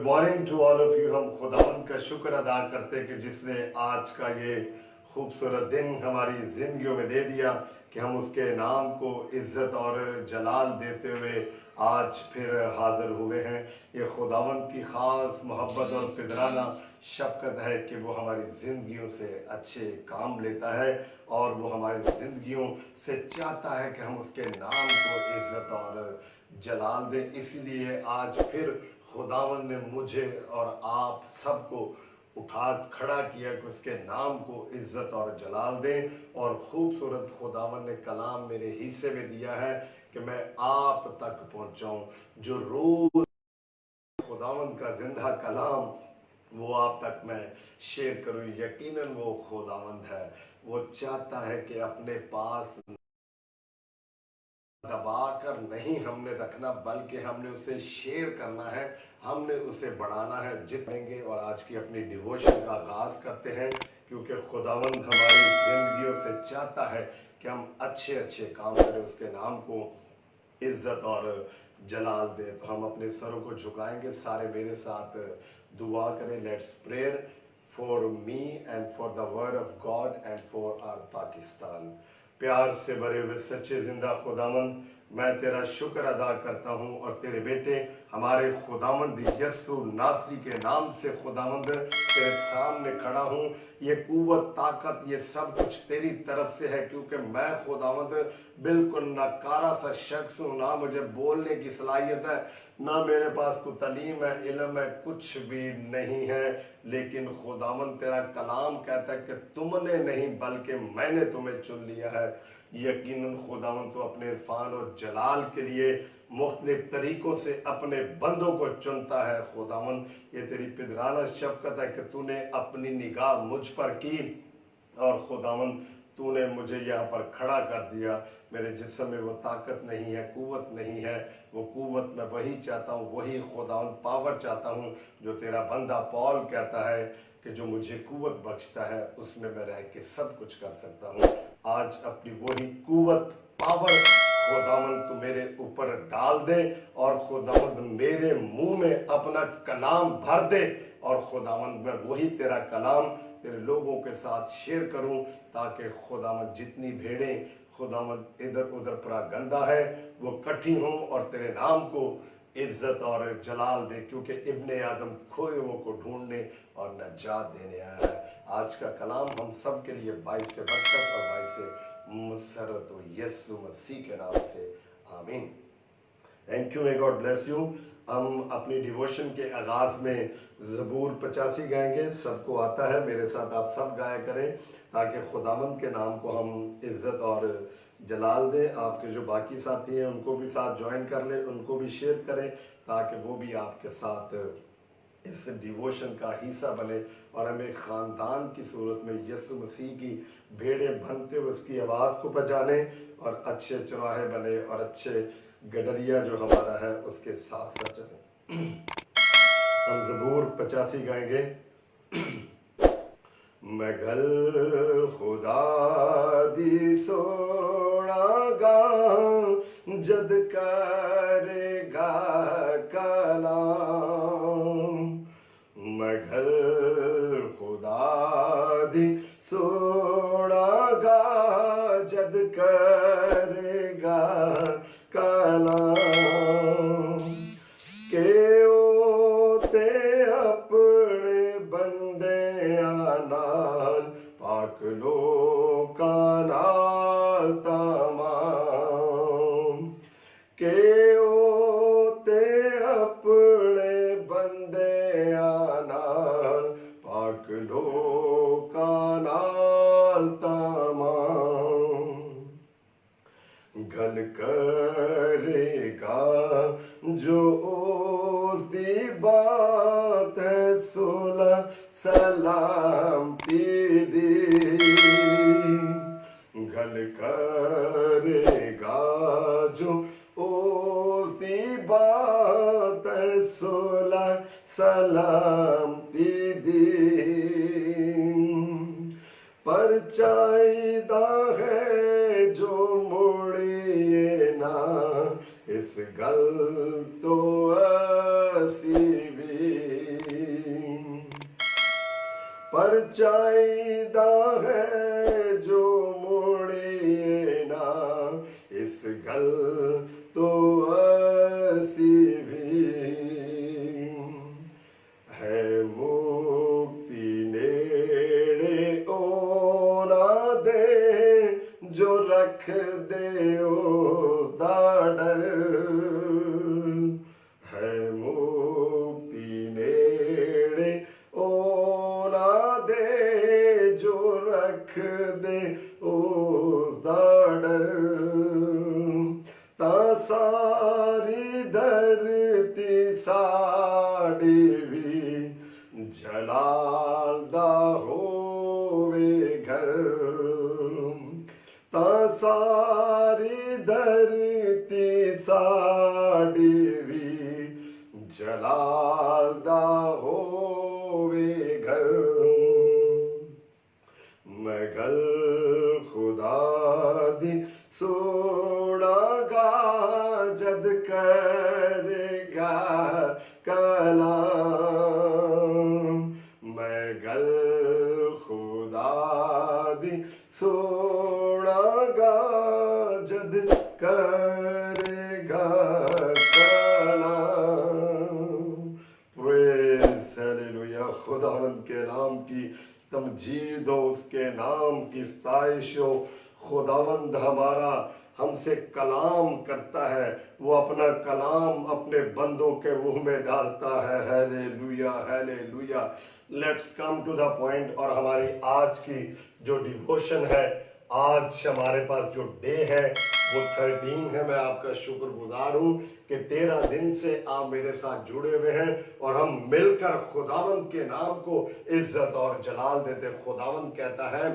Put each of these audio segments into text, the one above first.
Good morning to all of you. हम खुदावंद का शुक्र अदा करते हैं कि जिसने आज का ये खूबसूरत दिन हमारी जिंदगियों में दे दिया कि हम उसके नाम को इज्जत और जलाल देते हुए आज फिर हाजिर हुए हैं। ये खुदावंद की ख़ास मोहब्बत और पिदराना शफ़क़त है कि वो हमारी ज़िंदगियों से अच्छे काम लेता है और वो हमारी ज़िंदगियों से चाहता है कि हम उसके नाम को इज्जत और जलाल दें। इसीलिए आज फिर खुदावंद ने मुझे और आप सबको उठा खड़ा किया कि उसके नाम को इज्जत और जलाल दें। और खूबसूरत खुदावंद ने कलाम मेरे हिस्से में दिया है कि मैं आप तक पहुंचाऊं। जो रोज खुदावंद का जिंदा कलाम वो आप तक मैं शेयर करूं, यकीनन वो खुदावंद है। वो चाहता है कि अपने पास दबा कर नहीं हमने रखना, बल्कि हमने उसे शेयर करना है, हमने उसे बढ़ाना है। जितेंगे और आज की अपनी डिवोशन का आगाज करते हैं, क्योंकि खुदावंद हमारी जिंदगियों से चाहता है कि हम अच्छे अच्छे काम करें, उसके नाम को इज्जत और जलाल दे। तो हम अपने सरों को झुकाएंगे, सारे मेरे साथ दुआ करें। Let's prayer for me and for the word of God and for our Pakistan. प्यार से भरे हुए सच्चे जिंदा खुदावंद, मैं तेरा शुक्र अदा करता हूँ और तेरे बेटे हमारे खुदावंद यस्सु नासरी के नाम से खुदावंद तेरे सामने खड़ा हूँ। ये कुव्वत, ताकत, ये सब कुछ तेरी तरफ से है, क्योंकि मैं खुदावंद बिल्कुल नकारा सा शख्स हूँ। ना मुझे बोलने की सलाहियत है, ना मेरे पास कोई तालीम है, इल्म है, कुछ भी नहीं है। लेकिन खुदावंद तेरा कलाम कहता है कि तुमने नहीं बल्कि मैंने तुम्हें चुन लिया है। यकीनन खुदावंद तो अपने इरफान और जलाल के लिए मुख्तलिफ तरीकों से अपने बंदों को चुनता है। खुदावंद ये तेरी पिदराना शफ़क़त है कि तूने अपनी निगाह मुझ पर की और खुदावंद तूने मुझे यहाँ पर खड़ा कर दिया। मेरे जिस्म में वो ताकत नहीं है, कुव्वत नहीं है, वो कुव्वत मैं वही चाहता हूँ, वही खुदावंद पावर चाहता हूँ जो तेरा बंदा पौल कहता है कि जो मुझे कुव्वत बख्शता है उसमें मैं रह के सब कुछ कर सकता हूँ। आज अपनी वही कुव्वत, पावर खुदावंद तू मेरे ऊपर डाल दे और खुदावंद मेरे मुंह में अपना कलाम भर दे और खुदावंद मैं वही तेरा कलाम तेरे लोगों के साथ शेयर करूं, ताकि खुदावंद जितनी भेड़ें खुदावंद इधर उधर परागंदा है वो इकट्ठी हों और तेरे नाम को इज्जत और जलाल दे, क्योंकि इब्ने आदम खोए हुओं को ढूंढने और नजात देने आया है। आज का कलाम हम सब के लिए बाइस से बरकत और बाइस से मसरत हो यीशु मसीह के नाम से आमीन। Thank you, may God bless you. हम अपनी डिवोशन के आगाज में ज़बूर 85 गाएंगे। सबको आता है, मेरे साथ आप सब गाया करें ताकि खुदावंद के नाम को हम इज्जत और जलाल दें। आपके जो बाकी साथी हैं उनको भी साथ ज्वाइन कर लें, उनको भी शेयर करें ताकि वो भी आपके साथ इस डिवोशन का हिस्सा बने और हमें ख़ानदान की सूरत में यीशु मसीह की भेड़ें बनते हुए उसकी आवाज़ को पहचाने और अच्छे चौराहे बने और अच्छे गडरिया जो हमारा है उसके साथ साथ चले। हम ज़बूर 85 गाएंगे। मैं गल खुदा दी सोना गा जद करेगा कलाम। मैं घर खुदा दी सोना गा जद करेगा कलाम। के ओते अपने बंदे नाल पाक लोका नाल तमाम। के ओते अपने बंदे नाल पाक लोका नाल तमाम। गल करेगा जो उसदी बात है सुला सलामती दी। गल करेगा जो उसदी बात है सुला सलामती दी। पर चाहिदा है जो मुड़िए ना इस गल तो असी भी چاہیدہ ہے جو مڑیے نا اس گل تو ایسی بھی ہے مکتی نیڑے او نہ دے جو رکھ دے اس دا ڈر ہے مکتی نیڑے او نہ دے جو رکھ دے اس دا ڈر تا ساری دھرتی ساڑی بھی جلال دا ہووے گھر تا ساری دھرتی ساڑی بھی جلال دا ہووے گھر میں گل خدا دی سونا گا جد کرے گا کلام میں گل خدا دی سونا گا جد کرے گا کلام پریز ہیلیلویا خداوند کے نام کی تمجید ہو اس کے نام کی ستائش ہو خداوند ہمارا ہم سے کلام کرتا ہے وہ اپنا کلام اپنے بندوں کے منہ میں ڈالتا ہے hallelujah hallelujah let's come to the point اور ہماری آج کی جو ڈیووشن ہے آج ہمارے پاس جو ڈے ہے وہ 13 ہے میں آپ کا شکر گزار ہوں کہ 13 دن سے آپ میرے ساتھ جڑے ہوئے ہیں اور ہم مل کر خداوند کے نام کو عزت اور جلال دیتے خداوند کہتا ہے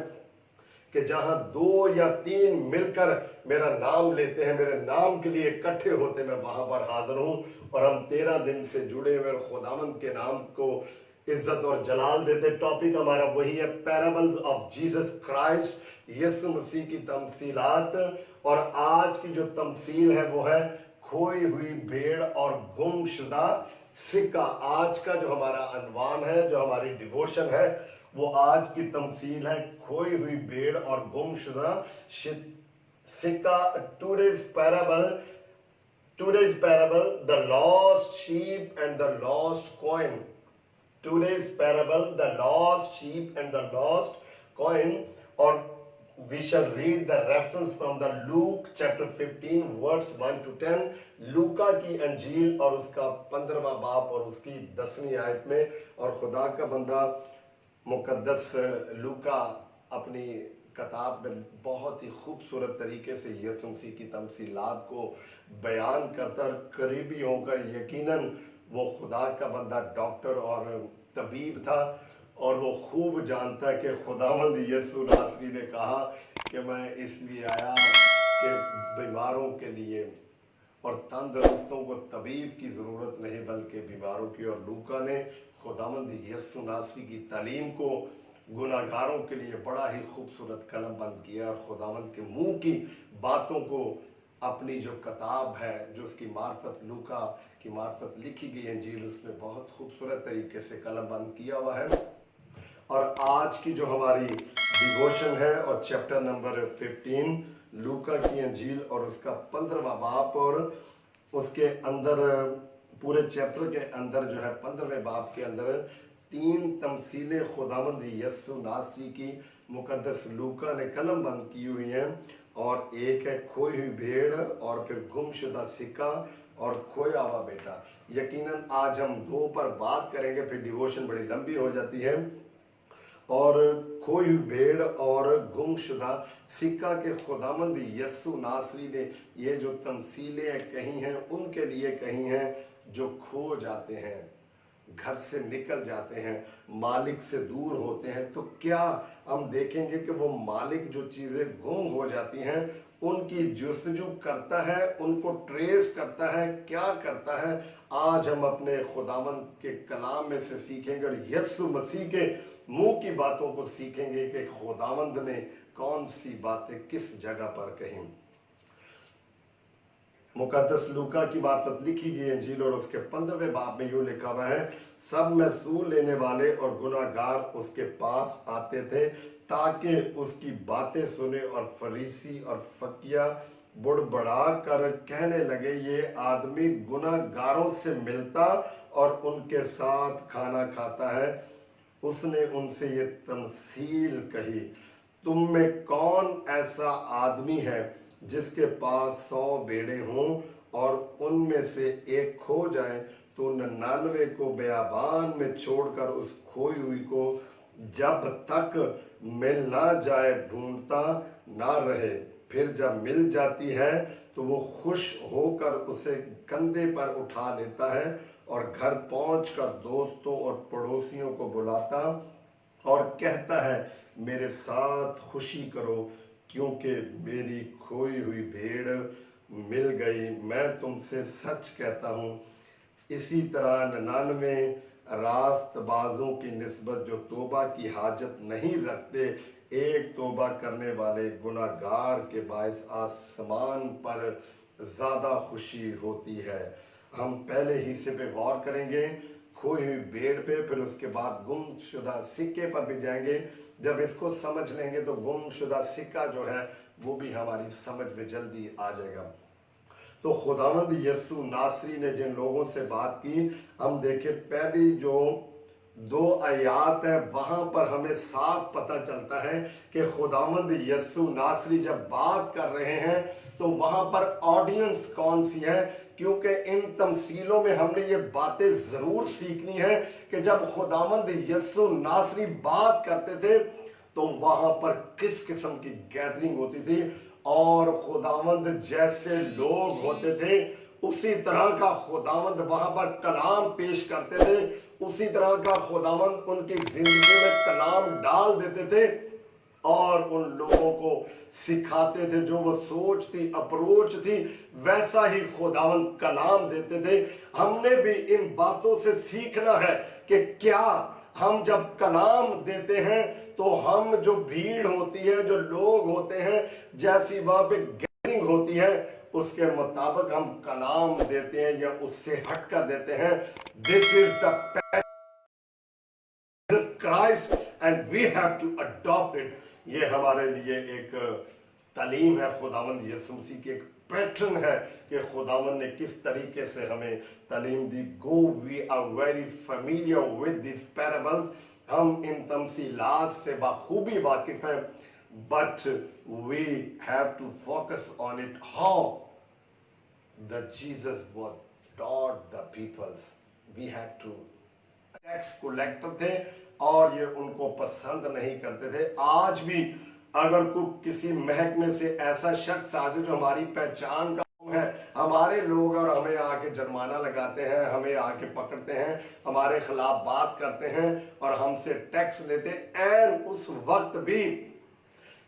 کہ جہاں 2 یا 3 مل کر میرا نام لیتے ہیں میرے نام کے لیے اکٹھے ہوتے میں وہاں پر حاضر ہوں اور ہم 13 دن سے جڑے ہوئے اور خداوند کے نام کو عزت اور جلال دیتے ٹاپک ہمارا وہی ہے پیرابلز آف جیسس کرائسٹ یسوع مسیح کی تمثیلات اور آج کی جو تمثیل ہے وہ ہے کھوئی ہوئی بھیڑ اور گم شدہ سکہ آج کا جو ہمارا عنوان ہے جو ہماری ڈیووشن ہے وہ آج کی تمثیل ہے کھوئی ہوئی بھیڑ اور گم شدہ سکہ today's parable the lost sheep and the lost coin today's parable the lost sheep and the lost coin or we shall read the reference from the Luke chapter 15 verse 1 to 10 لوکا کی انجیل اور اس کا 15واں باب اور اس کی 10ویں آیت میں اور خدا کا بندہ مقدس لوکا اپنی کتاب میں بہت ہی خوبصورت طریقے سے یسوع مسیح کی تمثیلات کو بیان کرتا اور قریبی ہو کر یقیناً وہ خدا کا بندہ ڈاکٹر اور طبیب تھا اور وہ خوب جانتا ہے کہ خداوند یسوع ناصری نے کہا کہ میں اس لیے آیا کہ بیماروں کے لیے اور تندرستوں کو طبیب کی ضرورت نہیں بلکہ بیماروں کی اور لوکا نے خداوند یسوع ناصری کی تعلیم کو گناہگاروں کے لیے بڑا ہی خوبصورت قلم بند کیا اور خداوند کے منہ کی باتوں کو اپنی جو کتاب ہے جو اس کی معرفت لوکا کی معرفت لکھی گئی انجیل اس میں بہت خوبصورت طریقے سے قلم بند کیا ہوا ہے اور آج کی جو ہماری ڈیووشن ہے اور چیپٹر نمبر 15 لوکا کی انجیل اور اس کا 15واں باب اور اس کے اندر پورے چیپٹر کے اندر جو ہے 15ویں باب کے اندر 3 تمثیلیں خداوند یسوع ناصری کی مقدس لوکا نے قلم بند کی ہوئی ہیں اور ایک ہے کھوئی ہوئی بھیڑ اور پھر گم شدہ سکہ اور کھویا ہوا بیٹا یقیناً آج ہم 2 پر بات کریں گے پھر ڈیووشن بڑی لمبی ہو جاتی ہے اور کھوئی ہوئی بھیڑ اور گم شدہ سکہ کے خداوند یسوع ناصری نے یہ جو تمثیلیں کہی ہیں ان کے لیے کہی ہیں جو کھو جاتے ہیں گھر سے نکل جاتے ہیں مالک سے دور ہوتے ہیں تو کیا ہم دیکھیں گے کہ وہ مالک جو چیزیں گم ہو جاتی ہیں ان کی جستجو کرتا ہے ان کو ٹریس کرتا ہے کیا کرتا ہے آج ہم اپنے خداوند کے کلام میں سے سیکھیں گے اور یسوع مسیح کے منہ کی باتوں کو سیکھیں گے کہ خداوند نے کون سی باتیں کس جگہ پر کہیں मुकद्दस लूका की मार्फत लिखी गई इंजील और उसके 15वें बाब में यूं लिखा हुआ है, सब महसूल लेने वाले और गुनाहगार उसके पास आते थे ताकि उसकी बातें सुने, और फरीसी और फकीहा बुड़बड़ा कर कहने लगे, ये आदमी गुनाहगारों से मिलता और उनके साथ खाना खाता है। उसने उनसे ये तमसील कही, तुम में कौन ऐसा आदमी है जिसके पास 100 भेड़ें हों और उनमें से एक खो जाए तो 99 को बेयाबान में छोड़कर उस खोई हुई को जब तक मिल ना जाए ढूंढता ना रहे, फिर जब मिल जाती है तो वो खुश होकर उसे कंधे पर उठा लेता है और घर पहुंचकर दोस्तों और पड़ोसियों को बुलाता और कहता है, मेरे साथ खुशी करो क्योंकि मेरी खोई हुई भेड़ मिल गई। मैं तुमसे सच कहता हूँ, इसी तरह 99 रास्तबाजों की निस्बत जो तौबा की हाजत नहीं रखते, एक तौबा करने वाले गुनाहगार के बायस आसमान पर ज़्यादा खुशी होती है। हम पहले हिस्से पे गौर करेंगे, खोई हुई भेड़ पे, फिर उसके बाद गुमशुदा सिक्के पर भी जाएंगे। जब इसको समझ लेंगे तो गुमशुदा सिक्का जो है वो भी हमारी समझ में जल्दी आ जाएगा। तो खुदावंद यीशु नासरी ने जिन लोगों से बात की, हम देखें पहली जो 2 आयात है वहां पर हमें साफ पता चलता है कि खुदावंद यीशु नासरी जब बात कर रहे हैं तो वहां पर ऑडियंस कौन सी है, क्योंकि इन तमसीलों में हमने ये बातें जरूर सीखनी है कि जब खुदावंद यीशु नासरी बात करते थे तो वहां पर किस किस्म की गैदरिंग होती थी, और खुदावंद जैसे लोग होते थे उसी तरह का खुदावंद वहां पर कलाम पेश करते थे, उसी तरह का खुदावंद उनकी जिंदगी में कलाम डाल देते थे और उन लोगों को सिखाते थे। जो वो सोच थी, अप्रोच थी, वैसा ही खुदावंद कलाम देते थे। हमने भी इन बातों से सीखना है कि क्या हम जब कलाम देते हैं तो हम जो भीड़ होती है, जो लोग होते हैं, जैसी वहां पे गैदरिंग होती है, उसके मुताबिक हम कलाम देते हैं या उससे हट कर देते हैं। This is the Christ and we have to adopt it. ये हमारे लिए एक तालीम है, खुदावंद यीशु मसीह की एक पैटर्न है कि खुदावंद ने किस तरीके से हमें तालीम दी। Go we are very familiar with this parables, हम इन तमसीलात से बखूबी वाकिफ हैं, but we have to focus on it how the Jesus was taught the peoples. We have to, tax collector थे और ये उनको पसंद नहीं करते थे। आज भी अगर कोई किसी महकमे से ऐसा शख्स आ जाए जो हमारी पहचान का है, हमारे लोग और हमें आके जुर्माना लगाते हैं, हमें आके पकड़ते हैं, हमारे खिलाफ बात करते हैं और हमसे टैक्स लेते हैं, एंड उस वक्त भी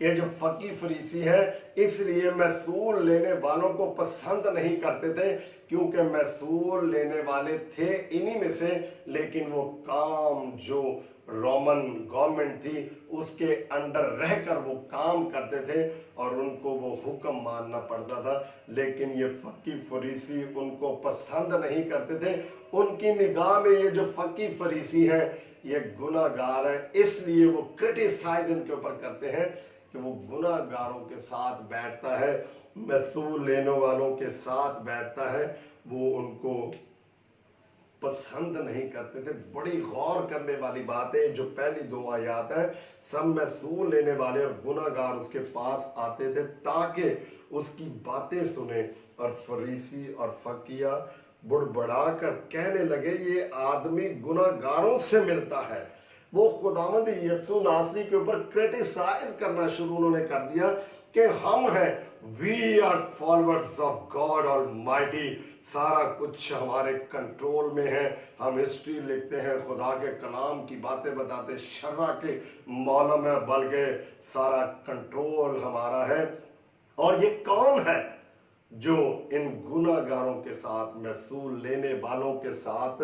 ये जो फकी फरीसी है इसलिए महसूल लेने वालों को पसंद नहीं करते थे, क्योंकि महसूल लेने वाले थे इन्हीं में से, लेकिन वो काम जो रोमन गवर्नमेंट थी उसके अंडर रहकर वो काम करते थे और उनको वो हुक्म मानना पड़ता था। लेकिन ये फकी फरीसी उनको पसंद नहीं करते थे। उनकी निगाह में ये जो फकी फरीसी है ये गुनाहगार है, इसलिए वो क्रिटिसाइज इनके ऊपर करते हैं कि वो गुनाहगारों के साथ बैठता है, महसूल लेने वालों के साथ बैठता है, वो उनको पसंद नहीं करते थे। बड़ी गौर करने वाली बात है जो पहली 2 आयत है, सब महसूल लेने वाले और गुनाहगार उसके पास आते थे ताकि उसकी बातें सुने, और फरीसी और फकीहा बुड़बड़ा कर कहने लगे, ये आदमी गुनाहगारों से मिलता है। वो खुदावंद यीशु नासरी के ऊपर क्रिटिसाइज करना शुरू उन्होंने कर दिया कि हम हैं, we are followers of God almighty, सारा कुछ हमारे कंट्रोल में है, हम हिस्ट्री लिखते हैं, खुदा के कलाम की बातें बताते, शर्रा के मौलम है, बल्कि सारा कंट्रोल हमारा है। और ये कौन है जो इन गुनाहगारों के साथ, महसूल लेने वालों के साथ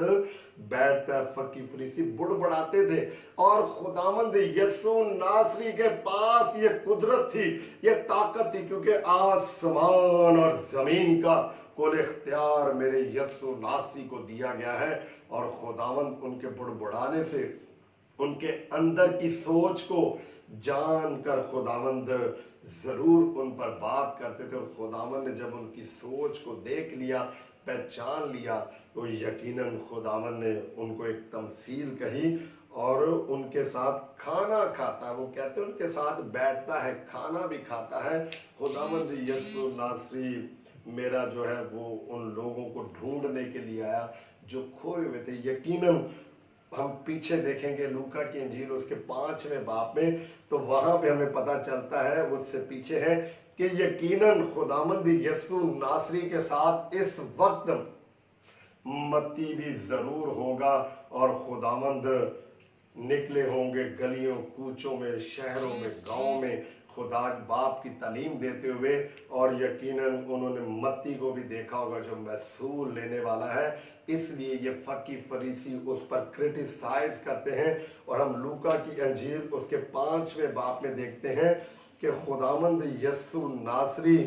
बैठता है? फकी फरीसी बुड़बड़ाते थे और खुदावंद यीशु नासरी के पास ये कुदरत थी, ये ताकत थी, क्योंकि आसमान और जमीन का کل اختیار میرے یسوع ناصری کو دیا گیا ہے، اور خداوند ان کے بڑبڑانے سے ان کے اندر کی سوچ کو جان کر خداوند ضرور ان پر بات کرتے تھے، اور خداوند نے جب ان کی سوچ کو دیکھ لیا، پہچان لیا، تو یقیناً خداوند نے ان کو ایک تمثیل کہی اور ان کے ساتھ کھانا کھاتا ہے۔ وہ کہتے ہیں ان کے ساتھ بیٹھتا ہے، کھانا بھی کھاتا ہے۔ خداوند یسوع ناصری میرا جو ہے وہ ان لوگوں کو ڈھونڈنے کے لیے آیا جو کھوئے ہوئے تھے۔ یقیناً ہم پیچھے دیکھیں گے لوکا کی انجیل اس کے 5ویں باب میں، تو وہاں پہ ہمیں پتہ چلتا ہے، اس سے پیچھے ہے کہ یقیناً خداوند یسوع ناصری کے ساتھ اس وقت متی بھی ضرور ہوگا، اور خداوند نکلے ہوں گے گلیوں کوچوں میں، شہروں میں، گاؤں میں، خدا باپ کی تعلیم دیتے ہوئے، اور یقیناً انہوں نے متی کو بھی دیکھا ہوگا جو محصول لینے والا ہے۔ اس لیے یہ فقی فریسی اس پر کرٹیسائز کرتے ہیں، اور ہم لوکا کی انجیل اس کے 5ویں باب میں دیکھتے ہیں کہ خداوند یسوع ناصری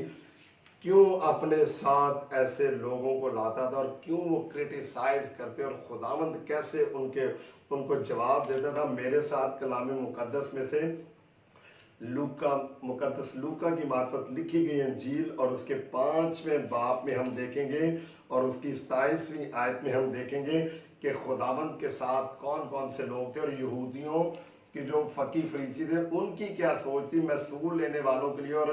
کیوں اپنے ساتھ ایسے لوگوں کو لاتا تھا، اور کیوں وہ کرٹیسائز کرتے، اور خداوند کیسے ان کو جواب دیتا تھا۔ میرے ساتھ کلام مقدس میں سے لوکا کی معرفت لکھی گئی انجیل اور اس کے 5ویں باب میں ہم دیکھیں گے، اور اس کی 27ویں آیت میں ہم دیکھیں گے کہ خداوند کے ساتھ کون کون سے لوگ تھے، اور یہودیوں کہ جو فقی فریسی تھے ان کی کیا سوچ تھی محصول لینے والوں کے لیے اور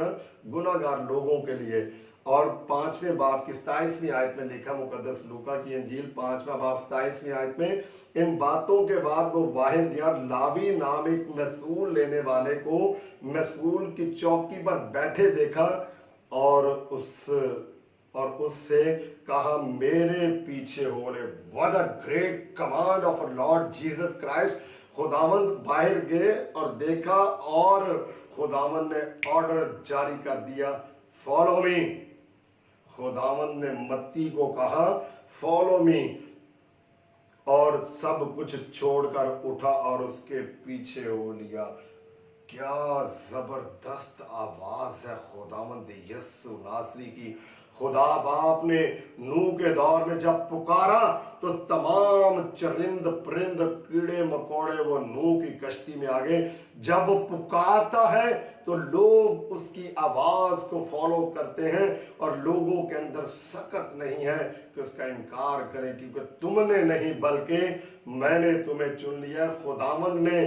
گناہ گار لوگوں کے لیے۔ اور 5ویں باب کی 27ویں آیت میں لکھا، مقدس لوکا کی انجیل 5واں باب 27ویں آیت میں، ان باتوں کے بعد وہ باہر گیا، لاوی نام ایک محصول لینے والے کو محصول کی چوکی پر بیٹھے دیکھا، اور اس سے کہا میرے پیچھے ہو لے۔ What a great command of our Lord Jesus Christ! خداوند باہر گئے اور دیکھا، اور خداوند نے آرڈر جاری کر دیا، فالو می۔ خداوند نے متی کو کہا فالو می، اور سب کچھ چھوڑ کر اٹھا اور اس کے پیچھے ہو لیا۔ کیا زبردست آواز ہے خداوند یسوع ناصری کی۔ خدا باپ نے نوح کے دور میں جب پکارا تو تمام چرند پرند کیڑے مکوڑے وہ نوح کی کشتی میں آگے۔ جب وہ پکارتا ہے تو لوگ اس کی آواز کو فالو کرتے ہیں، اور لوگوں کے اندر سخت نہیں ہے کہ اس کا انکار کریں، کیونکہ تم نے نہیں بلکہ میں نے تمہیں چن لیا۔ خداوند نے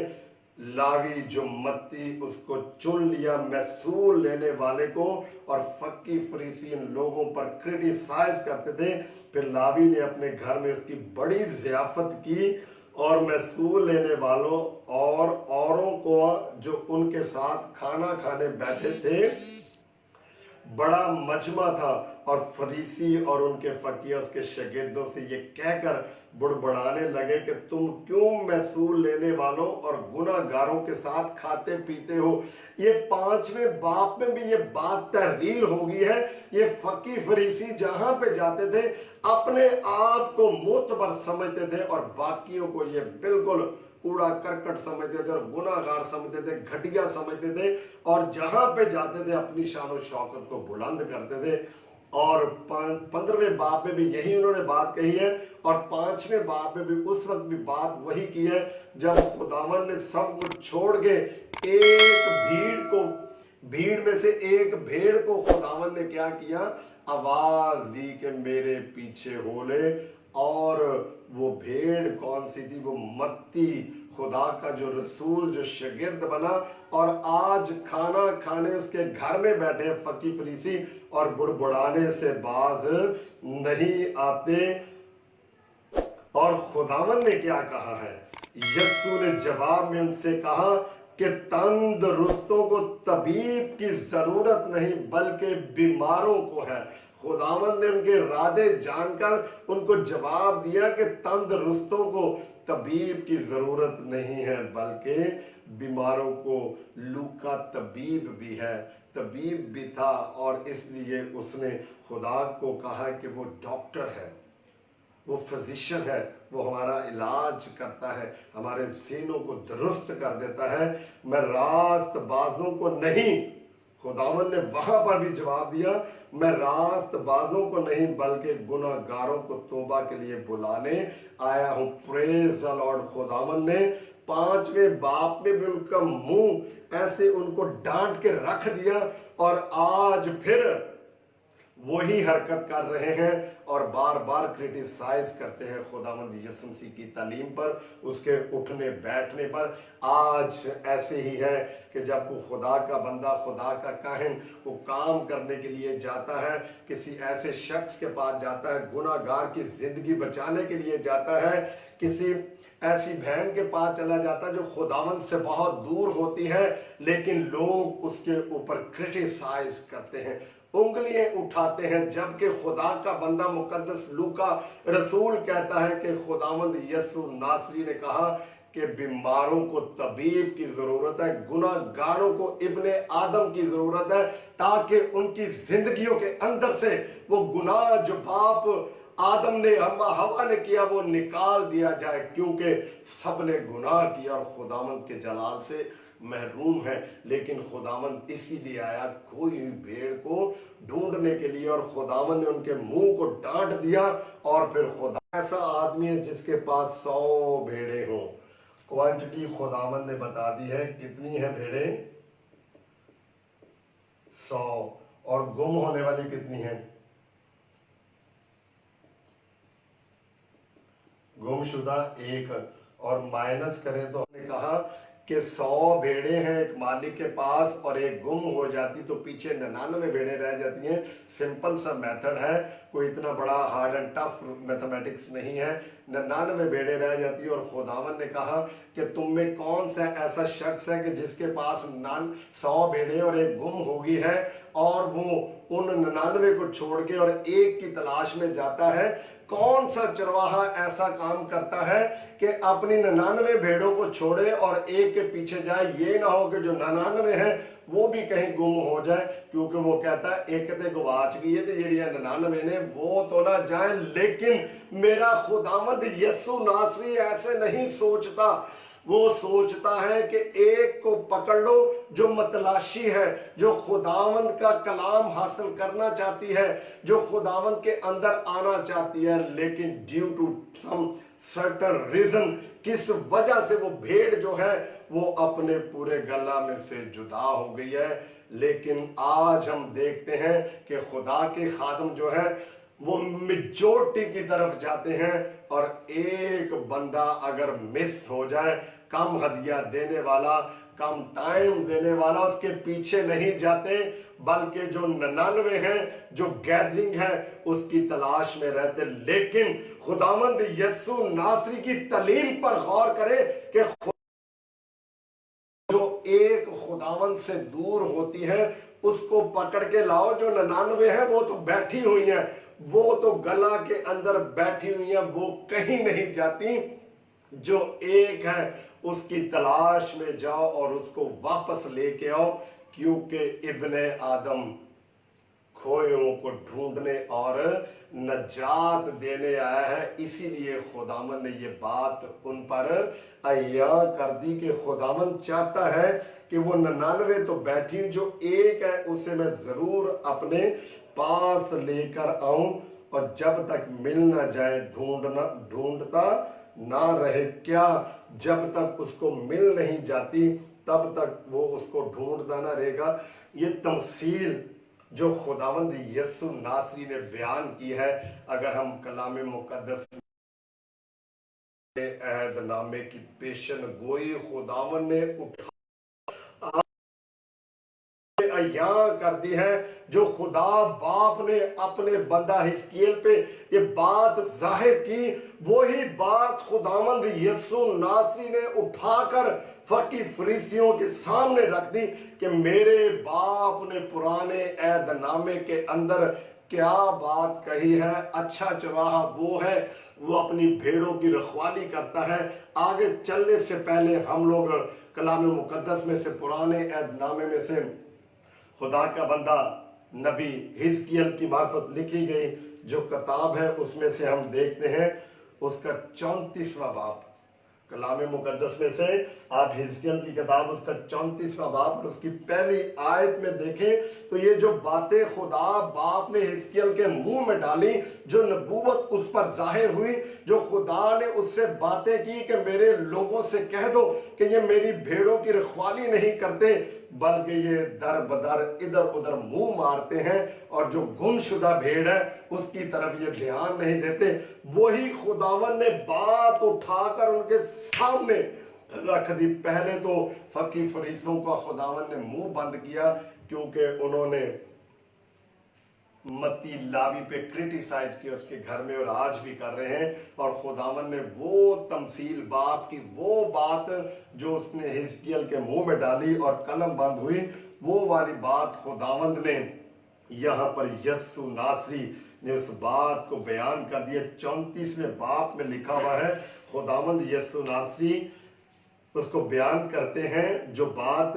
لاوی جو متی اس کو چن لیا محصول لینے والے کو، اور فقی فریسی ان لوگوں پر کرٹیسائز کرتے تھے۔ پھر لاوی نے اپنے گھر میں اس کی بڑی ضیافت کی، اور محصول لینے والوں اور اوروں کو جو ان کے ساتھ کھانا کھانے بیٹھے تھے بڑا مجمع تھا، اور فریسی اور ان کے فقیہ اس کے شاگردوں سے یہ کہہ کر بڑبڑانے لگے کہ تم کیوں محصول لینے والوں اور گناہ گاروں کے ساتھ کھاتے پیتے ہو۔ یہ 5ویں باب میں بھی یہ بات تحریر ہو گئی ہے۔ یہ فقی فریسی جہاں پہ جاتے تھے اپنے آپ کو معتبر سمجھتے تھے، اور باقیوں کو یہ بالکل کوڑا کرکٹ سمجھتے تھے اور گناہ گار سمجھتے تھے، گھٹیا سمجھتے تھے، اور جہاں پہ جاتے تھے اپنی شان و شوکت کو بلند کرتے تھے۔ اور 15ویں باب میں بھی یہی انہوں نے بات کہی ہے، اور 5ویں باب میں بھی اس وقت بھی بات وہی کی ہے جب خداوند نے سب کچھ چھوڑ کے ایک بھیڑ میں سے ایک بھیڑ کو خداوند نے کیا کیا، آواز دی کہ میرے پیچھے ہو لے۔ اور وہ بھیڑ کون سی تھی؟ وہ متی، خدا کا جو رسول، جو شاگرد بنا، اور آج کھانا کھانے اس کے گھر میں بیٹھے فقی فریسی، اور بڑبڑانے سے باز نہیں آتے۔ اور خداوند نے کیا کہا ہے؟ یسوع نے جواب میں ان سے کہا کہ تندرستوں کو طبیب کی ضرورت نہیں بلکہ بیماروں کو ہے۔ خداوند نے ان کے ارادے جان کر ان کو جواب دیا کہ تندرستوں کو طبیب کی ضرورت نہیں ہے بلکہ بیماروں کو۔ لوکا طبیب بھی ہے، طبیب بھی تھا، اور اس لیے اس نے خدا کو کہا کہ وہ ڈاکٹر ہے، وہ فزیشن ہے، وہ ہمارا علاج کرتا ہے، ہمارے ذہنوں کو درست کر دیتا ہے۔ میں راست بازوں کو نہیں، खुदावंद ने वहां पर भी जवाब दिया, मैं रास्त बाजों को नहीं बल्कि गुनाहगारों को तौबा के लिए बुलाने आया हूं। Praise the Lord. खुदावंद ने 5वें बाप में भी उनका मुंह ऐसे उनको डांट के रख दिया और आज फिर वही हरकत कर रहे हैं और बार बार क्रिटिसाइज करते हैं खुदावंद यीशु मसीह की तालीम पर, उसके उठने बैठने पर। आज ऐसे ही है कि जब वो खुदा का बंदा, खुदा का काहिन वो काम करने के लिए जाता है, किसी ऐसे शख्स के पास जाता है, गुनाहगार की जिंदगी बचाने के लिए जाता है, किसी ऐसी बहन के पास चला जाता है जो खुदावंद से बहुत दूर होती है, लेकिन लोग उसके ऊपर क्रिटिसाइज करते हैं, उंगलियां उठाते हैं, जबकि खुदा का बंदा मुकद्दस लूका रसूल कहता है कि खुदावंद यीशु नासरी ने कहा कि बीमारों को तबीब की जरूरत है, गुनाहगारों को इब्ने आदम की जरूरत है, ताकि उनकी जिंदगियों के अंदर से वो गुनाह जो बाप आदम ने, हवा ने किया, वो निकाल दिया जाए, क्योंकि सबने गुनाह किया और खुदावंद के जलाल से महरूम है। लेकिन खुदावंद इसीलिए आया कोई भेड़ को ढूंढने के लिए, और खुदावंद ने उनके मुंह को डांट दिया। और फिर खुदा ऐसा आदमी है जिसके पास 100 भेड़े हों, क्वांटिटी खुदावंद ने बता दी है, कितनी है भेड़े? 100। और गुम होने वाली कितनी है? गुमशुदा 1। और माइनस करें तो हमने कहा कि 100 भेड़े हैं एक मालिक के पास और एक गुम हो जाती तो पीछे 99 भेड़े रह जाती हैं। सिंपल सा मेथड है, कोई इतना बड़ा हार्ड एंड टफ मैथमेटिक्स नहीं है। 99 भेड़े रह जाती है। और खुदावन ने कहा कि तुम में कौन सा ऐसा शख्स है कि जिसके पास 100 भेड़े और एक गुम होगी है, और वो उन 99 को छोड़ के और एक की तलाश में जाता है। कौन सा चरवाहा ऐसा काम करता है कि अपनी 99 भेड़ों को छोड़े और एक के पीछे जाए? ये ना हो कि जो 99 है वो भी कहीं गुम हो जाए, क्योंकि वो कहता है एक ते गवाच गई है तो जेड़ियां 99 ने वो तो ना जाए। लेकिन मेरा खुदावंद यीशु नासरी ऐसे नहीं सोचता। वो सोचता है कि एक को पकड़ लो जो मतलाशी है, जो खुदावंद का कलाम हासिल करना चाहती है, जो खुदावंद के अंदर आना चाहती है, लेकिन due to some certain reason, किस वजह से वो भेड़ जो है वो अपने पूरे गला में से जुदा हो गई है। लेकिन आज हम देखते हैं कि खुदा के खादम जो है वो मेजॉरिटी की तरफ जाते हैं, और एक बंदा अगर मिस हो जाए, कम हदिया देने वाला, कम टाइम देने वाला, उसके पीछे नहीं जाते, बल्कि जो 99 हैं, जो गैदरिंग है, उसकी तलाश में रहते। लेकिन खुदावंद यीशु नासरी की तालीम पर गौर करे कि जो एक खुदावंद से दूर होती है उसको पकड़ के लाओ। जो 99 है वो तो बैठी हुई है, वो तो गला के अंदर बैठी हुई है, वो कहीं नहीं जाती। जो एक है उसकी तलाश में जाओ और उसको वापस लेके आओ, क्योंकि इब्ने आदम खोयों को ढूंढने और नजात देने आया है। इसीलिए खुदावन ने ये बात उन पर अय्या कर दी कि खुदावन चाहता है कि वो 99 तो बैठी, जो एक है उसे मैं जरूर अपने पास लेकर आऊं, और जब तक मिल ना जाए ढूंढता ना रहे। क्या? जब तक उसको मिल नहीं जाती तब तक वो उसको ढूंढता ना रहेगा। ये तमसील जो खुदावंद यीशु नासरी ने बयान की है, अगर हम कलाम मुकद्दस अहदनामे की पेशन गोई खुदावंद ने उठा यहाँ कर दी है, जो खुदा बाप ने अपने बंदा हिजकिय्याह पे ये बात जाहिर की, वही बात खुदावंद यीशु नासरी ने उठाकर फकी फरीसियों के सामने रख दी कि मेरे बाप ने पुराने अहदनामे के अंदर क्या बात कही है। अच्छा चरवाहा वो है, वो अपनी भेड़ों की रखवाली करता है। आगे चलने से पहले हम लोग कलाम मुकद्दस में से, पुराने अहदनामे में से खुदा का बंदा नबी हिजकिय्याह की मार्फत लिखी गई जो किताब है, उसमें से हम देखते हैं उसका 34वां बाब, کلام مقدس میں سے آپ حزقیل کی کتاب اس کا 34واں باب اور اس کی پہلی آیت میں دیکھیں تو یہ جو باتیں خدا باپ نے حزقیل کے منہ میں ڈالی، جو نبوت اس پر ظاہر ہوئی، جو خدا نے اس سے باتیں کی کہ میرے لوگوں سے کہہ دو کہ یہ میری بھیڑوں کی رکھوالی نہیں کرتے بلکہ یہ در بدر ادھر ادھر منہ مارتے ہیں اور جو گم شدہ بھیڑ ہے اس کی طرف یہ دھیان نہیں دیتے، وہی خداوند نے بات اٹھا کر ان کے سامنے رکھ دی۔ پہلے تو فقی فریسوں کا خداوند نے منہ بند کیا کیونکہ انہوں نے متی لاوی پہ کرٹیسائز کیا اس کے گھر میں، اور آج بھی کر رہے ہیں، اور خداوند نے وہ تمثیل باپ کی وہ بات جو اس نے حزقیل کے منہ میں ڈالی اور قلم بند ہوئی، وہ والی بات خداوند نے یہاں پر یسوع ناصری نے اس بات کو بیان کر دیا۔ 34ویں باب میں لکھا ہوا ہے، خداوند یسوع ناصری اس کو بیان کرتے ہیں جو بات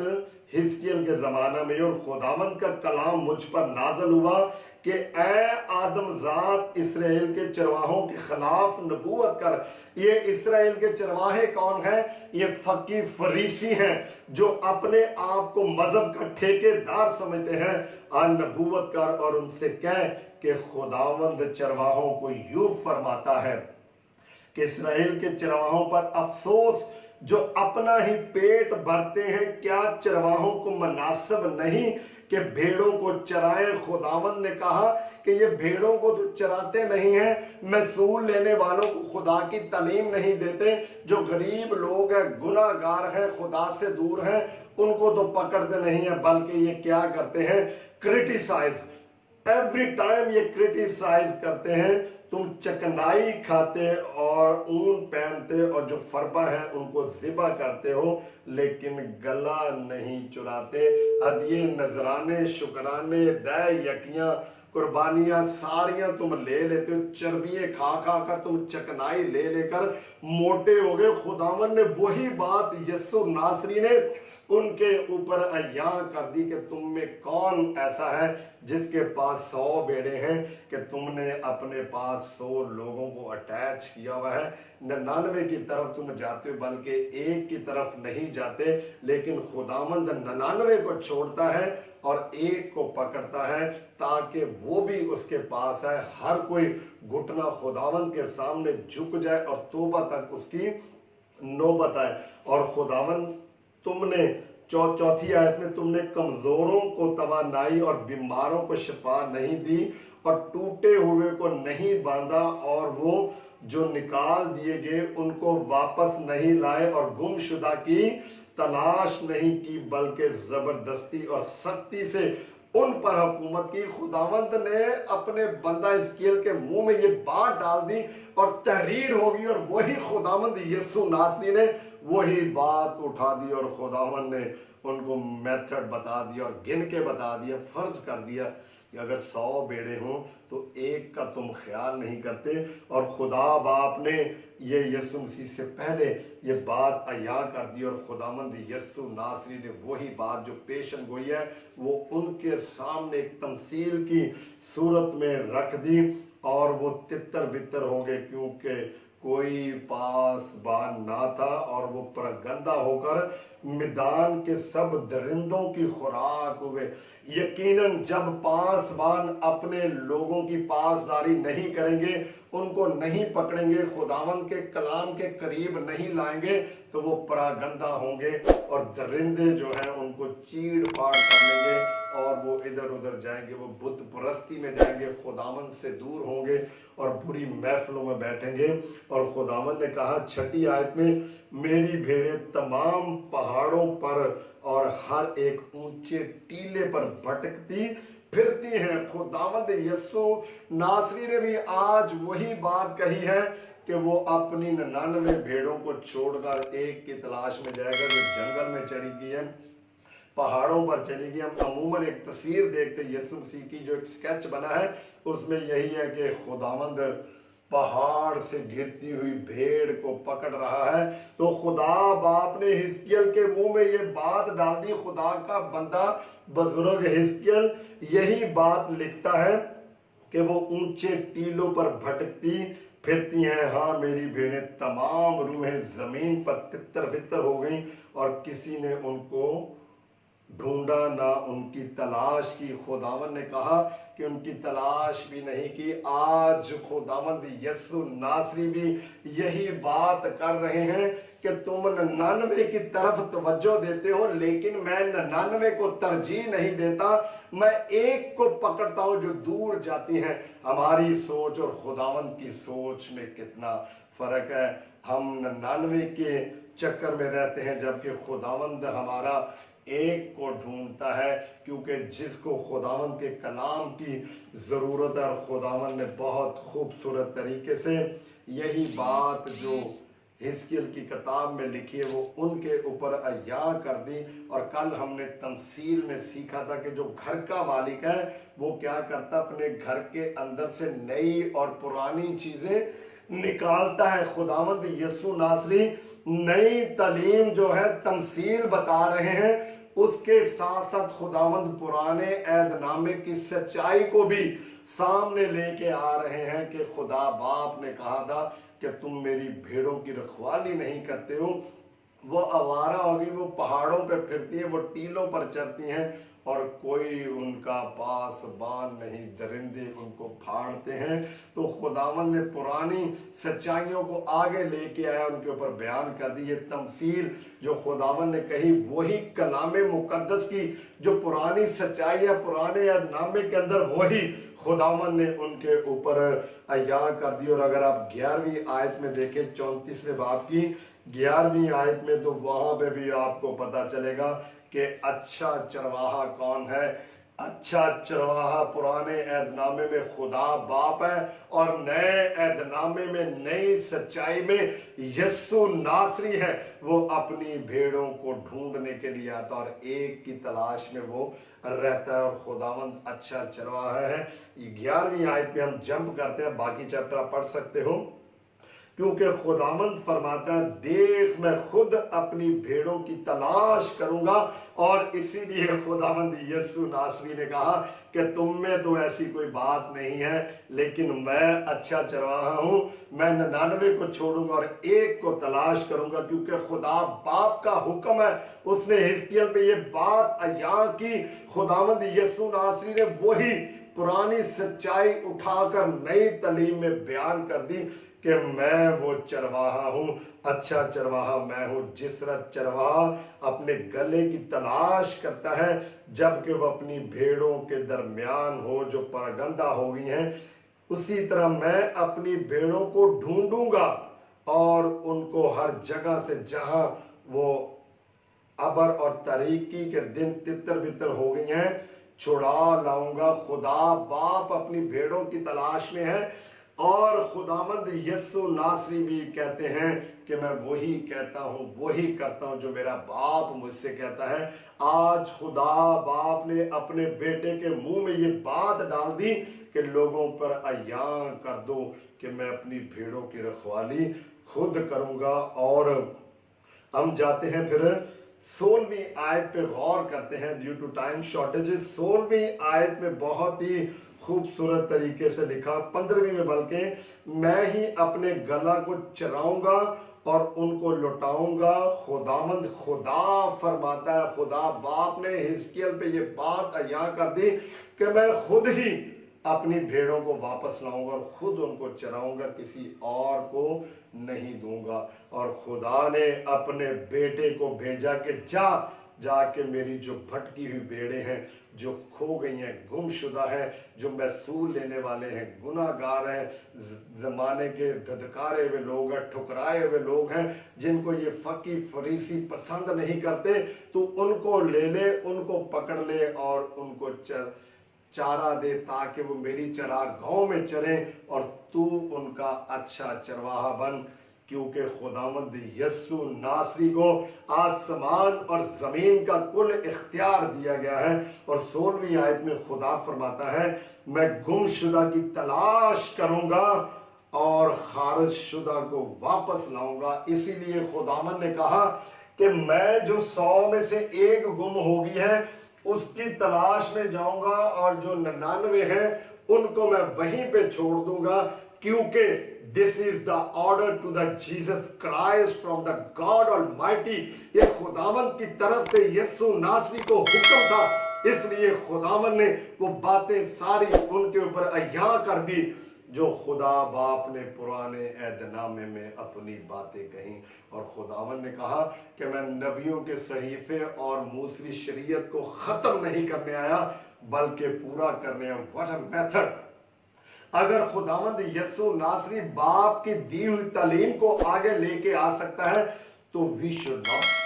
حزقیل کے زمانہ میں، اور خداوند کا کلام مجھ پر نازل ہوا کہ اے آدم ذات اسرائیل کے چرواہوں کے خلاف نبوت کر۔ یہ اسرائیل کے چرواہے کون ہیں؟ یہ فقی فریسی ہیں جو اپنے آپ کو مذہب کا ٹھیکے دار سمجھتے ہیں۔ نبوت کر اور ان سے کہہ کہ خداوند چرواہوں کو یوں فرماتا ہے کہ اسرائیل کے چرواہوں پر افسوس جو اپنا ہی پیٹ بھرتے ہیں، کیا چرواہوں کو مناسب نہیں کہ بھیڑوں کو چرائیں؟ خداوند نے کہا کہ یہ بھیڑوں کو تو چراتے نہیں ہیں، محصول لینے والوں کو خدا کی تعلیم نہیں دیتے، جو غریب لوگ ہیں، گناہ گار ہیں، خدا سے دور ہیں، ان کو تو پکڑتے نہیں ہیں، بلکہ یہ کیا کرتے ہیں؟ کرٹیسائز، ایوری ٹائم یہ کرٹیسائز کرتے ہیں۔ تم چکنائی کھاتے اور اون پہنتے اور جو فربہ ہیں ان کو ذبح کرتے ہو لیکن گلا نہیں چراتے۔ ہدیے، نذرانے، شکرانے، دے یکیاں، قربانیاں ساریاں تم لے لیتے ہو، چربیے کھا کھا کر تم چکنائی لے لے کر موٹے ہو گئے۔ خداوند نے وہی بات یسوع ناصری نے ان کے اوپر عیاں کر دی کہ تم میں کون ایسا ہے جس کے پاس 100 بیڑے ہیں کہ تم نے اپنے پاس 100 لوگوں کو اٹیچ کیا ہوا ہے۔ 99 کی طرف تم جاتے ہو بلکہ ایک کی طرف نہیں جاتے، لیکن خداوند 99 کو چھوڑتا ہے اور ایک کو پکڑتا ہے تاکہ وہ بھی اس کے پاس ہے۔ ہر کوئی گھٹنا خداوند کے سامنے جھک جائے اور توبہ تک اس کی نوبت آئے۔ اور خداوند تم نے چوتھی آیت میں تم نے کمزوروں کو توانائی اور بیماروں کو شفا نہیں دی اور ٹوٹے ہوئے کو نہیں باندھا، اور وہ جو نکال دیے گئے ان کو واپس نہیں لائے، اور گم شدہ کی تلاش نہیں کی بلکہ زبردستی اور سختی سے ان پر حکومت کی۔ خداوند نے اپنے بندہ حزقیل کے منہ میں یہ بات ڈال دی اور تحریر ہوگی، اور وہی خداوند یسوع ناصری نے وہی بات اٹھا دی، اور خداوند نے ان کو میتھڈ بتا دیا اور گن کے بتا دیا۔ فرض کر دیا کہ اگر 100 بیڑے ہوں تو ایک کا تم خیال نہیں کرتے، اور خدا باپ نے یہ یسوع مسیح سے پہلے یہ بات عیاں کر دی، اور خداوند یسوع ناصری نے وہی بات جو پیشن گوئی ہے وہ ان کے سامنے ایک تمثیل کی صورت میں رکھ دی، اور وہ تتر بتر ہو گئے کیونکہ کوئی پاس بان نہ تھا، اور وہ پرگندہ ہو کر میدان کے سب درندوں کی خوراک ہوئے۔ یقیناً جب پاسبان اپنے لوگوں کی پاسداری نہیں کریں گے، ان کو نہیں پکڑیں گے، خداوند کے کلام کے قریب نہیں لائیں گے، تو وہ پراگندہ ہوں گے اور درندے جو ہیں ان کو چیڑ پاڑ کر لیں گے، اور وہ ادھر ادھر جائیں گے، وہ بت پرستی میں جائیں گے، خداوند سے دور ہوں گے اور بری محفلوں میں بیٹھیں گے۔ اور خداوند نے کہا 6 آیت میں، میری بھیڑیں تمام پہاڑوں پر اور ہر ایک اونچے ٹیلے پر بھٹکتی پھرتی ہیں۔ خداوند یسوع ناصری نے بھی آج وہی بات کہی ہے کہ وہ اپنی 99 بھیڑوں کو چھوڑ کر ایک کی تلاش میں جائے گا جو جنگل میں چلی گئی ہے، پہاڑوں پر چلی گئی۔ ہم عموماً ایک تصویر دیکھتے یسوع مسیح کی جو ایک سکیچ بنا ہے، اس میں یہی ہے کہ خداوند پہاڑ سے گرتی ہوئی بھیڑ کو پکڑ رہا ہے۔ تو خدا باپ نے حزقیل کے منہ میں یہ بات ڈال دی۔ خدا کا بندہ بزرگ حزقیل یہی بات لکھتا ہے کہ وہ اونچے ٹیلوں پر بھٹکتی پھرتی ہیں۔ ہاں میری بھیڑیں تمام روحیں زمین پر تتر بتر ہو گئیں اور کسی نے ان کو ڈھونڈا نہ ان کی تلاش کی۔ خداوند نے کہا کہ ان کی تلاش بھی نہیں کی۔ آج خداوند یسوع ناصری بھی یہی بات کر رہے ہیں کہ تم 99 کی طرف توجہ دیتے ہو، لیکن میں 99 کو ترجیح نہیں دیتا، میں ایک کو پکڑتا ہوں جو دور جاتی ہیں۔ ہماری سوچ اور خداوند کی سوچ میں کتنا فرق ہے۔ ہم 99 کے چکر میں رہتے ہیں جبکہ خداوند ہمارا ایک کو ڈھونڈتا ہے، کیونکہ جس کو خداوند کے کلام کی ضرورت ہے۔ اور خداوند نے بہت خوبصورت طریقے سے یہی بات جو حزقیل کی کتاب میں لکھی ہے وہ ان کے اوپر عیاں کر دی۔ اور کل ہم نے تمثیل میں سیکھا تھا کہ جو گھر کا مالک ہے وہ کیا کرتا، اپنے گھر کے اندر سے نئی اور پرانی چیزیں نکالتا ہے۔ خداوند یسوع ناصری نئی تعلیم جو ہے تمثیل بتا رہے ہیں، اس کے ساتھ ساتھ خداوند پرانے عہد نامے کی سچائی کو بھی سامنے لے کے آ رہے ہیں کہ خدا باپ نے کہا تھا کہ تم میری بھیڑوں کی رکھوالی نہیں کرتے ہو۔ وہ آوارہ ہوگی، وہ پہاڑوں پہ پھرتی ہیں، وہ ٹیلوں پر چڑھتی ہیں اور کوئی ان کا پاسبان نہیں، درندے ان کو پھاڑتے ہیں۔ تو خداوند نے پرانی سچائیوں کو آگے لے کے آیا، ان کے اوپر بیان کر دی۔ یہ تمثیل جو خداوند نے کہی وہی کلام مقدس کی جو پرانی سچائی ہے پرانے عہد نامے کے اندر، وہی خداوند نے ان کے اوپر عیاں کر دی۔ اور اگر آپ 11ویں آیت میں دیکھیں، 34ویں باب کی 11ویں آیت میں، تو وہاں پہ بھی آپ کو پتا چلے گا کہ اچھا چرواہا کون ہے۔ اچھا چرواہا پرانے عہد نامے میں خدا باپ ہے، اور نئے عہد نامے میں نئی سچائی میں یسوع ناصری ہے۔ وہ اپنی بھیڑوں کو ڈھونڈنے کے لیے آتا اور ایک کی تلاش میں وہ رہتا ہے، اور خداوند اچھا چرواہا ہے۔ 11ویں آیت پہ ہم جمپ کرتے ہیں، باقی چیپٹر آپ پڑھ سکتے ہو، کیونکہ خداوند فرماتا ہے دیکھ میں خود اپنی بھیڑوں کی تلاش کروں گا۔ اور اسی لیے خداوند یسوع ناصری نے کہا کہ تم میں تو ایسی کوئی بات نہیں ہے، لیکن میں اچھا چرواہا ہوں، میں 99 کو چھوڑوں گا اور ایک کو تلاش کروں گا، کیونکہ خدا باپ کا حکم ہے۔ اس نے حزقیل پہ یہ بات عیاں کی۔ خداوند یسوع ناصری نے وہی پرانی سچائی اٹھا کر نئی تعلیم میں بیان کر دی کہ میں وہ چرواہا ہوں، اچھا چرواہا میں ہوں۔ جس طرح چرواہا اپنے گلے کی تلاش کرتا ہے جبکہ وہ اپنی بھیڑوں کے درمیان ہو جو پرگندہ ہو گئی ہیں، اسی طرح میں اپنی بھیڑوں کو ڈھونڈوں گا اور ان کو ہر جگہ سے جہاں وہ ابر اور تاریکی کے دن تتر بتر ہو گئی ہیں چھڑا لاؤں گا۔ خدا باپ اپنی بھیڑوں کی تلاش میں ہے، اور خداوند یسوع ناصری بھی کہتے ہیں کہ میں وہی کہتا ہوں، وہی کرتا ہوں جو میرا باپ مجھ سے کہتا ہے۔ آج خدا باپ نے اپنے بیٹے کے منہ میں یہ بات ڈال دی کہ لوگوں پر عیاں کر دو کہ میں اپنی بھیڑوں کی رکھوالی خود کروں گا۔ اور ہم جاتے ہیں پھر 16ویں آیت پہ غور کرتے ہیں، ڈیو ٹو ٹائم شارٹیج۔ 16ویں آیت میں بہت ہی خوبصورت طریقے سے لکھا، 15ویں میں بلکہ میں ہی اپنے گلا کو چراؤں گا اور ان کو لوٹاؤں گا۔ خداوند خدا فرماتا ہے، خدا باپ نے حزقیل پہ یہ بات عیاں کر دی کہ میں خود ہی اپنی بھیڑوں کو واپس لاؤں گا اور خود ان کو چراؤں گا، کسی اور کو نہیں دوں گا۔ اور خدا نے اپنے بیٹے کو بھیجا کہ جا کے میری جو بھٹکی ہوئی بھیڑیں ہیں، جو کھو گئی ہیں، گم شدہ ہیں، جو محصول لینے والے ہیں، گناہ گار ہیں، زمانے کے دھتکارے ہوئے لوگ ہیں، ٹھکرائے ہوئے لوگ ہیں، جن کو یہ فقی فریسی پسند نہیں کرتے، تو ان کو لے لے، ان کو پکڑ لے اور ان کو چارہ دے تاکہ وہ میری چراگاہوں میں چریں، اور تو ان کا اچھا چرواہا بن۔ کیونکہ خداوند یسوع ناصری کو آسمان اور زمین کا کل اختیار دیا گیا ہے۔ اور 16ویں آیت میں خدا فرماتا ہے، میں گم شدہ کی تلاش کروں گا اور خارج شدہ کو واپس لاؤں گا۔ اسی لیے خداوند نے کہا کہ میں جو 100 میں سے ایک گم ہوگی ہے اس کی تلاش میں جاؤں گا، اور جو 99 ہیں ان کو میں وہیں پہ چھوڑ دوں گا، क्योंकि this is the order to the Jesus Christ from the God almighty. ये खुदावन की तरफ से यीशु नासरी को हुक्म था, इसलिए खुदावन ने वो बातें सारी उनके ऊपर अय्या कर दी जो खुदा बाप ने पुराने ऐदनामे में अपनी बातें कही। और खुदावन ने कहा कि मैं नबियों के सहीफे और मूसवी शरीयत को खत्म नहीं करने आया बल्कि पूरा करने आया। What a method! अगर खुदावंद यीशु नासरी बाप की दी हुई तालीम को आगे लेके आ सकता है तो वी शुड नॉट।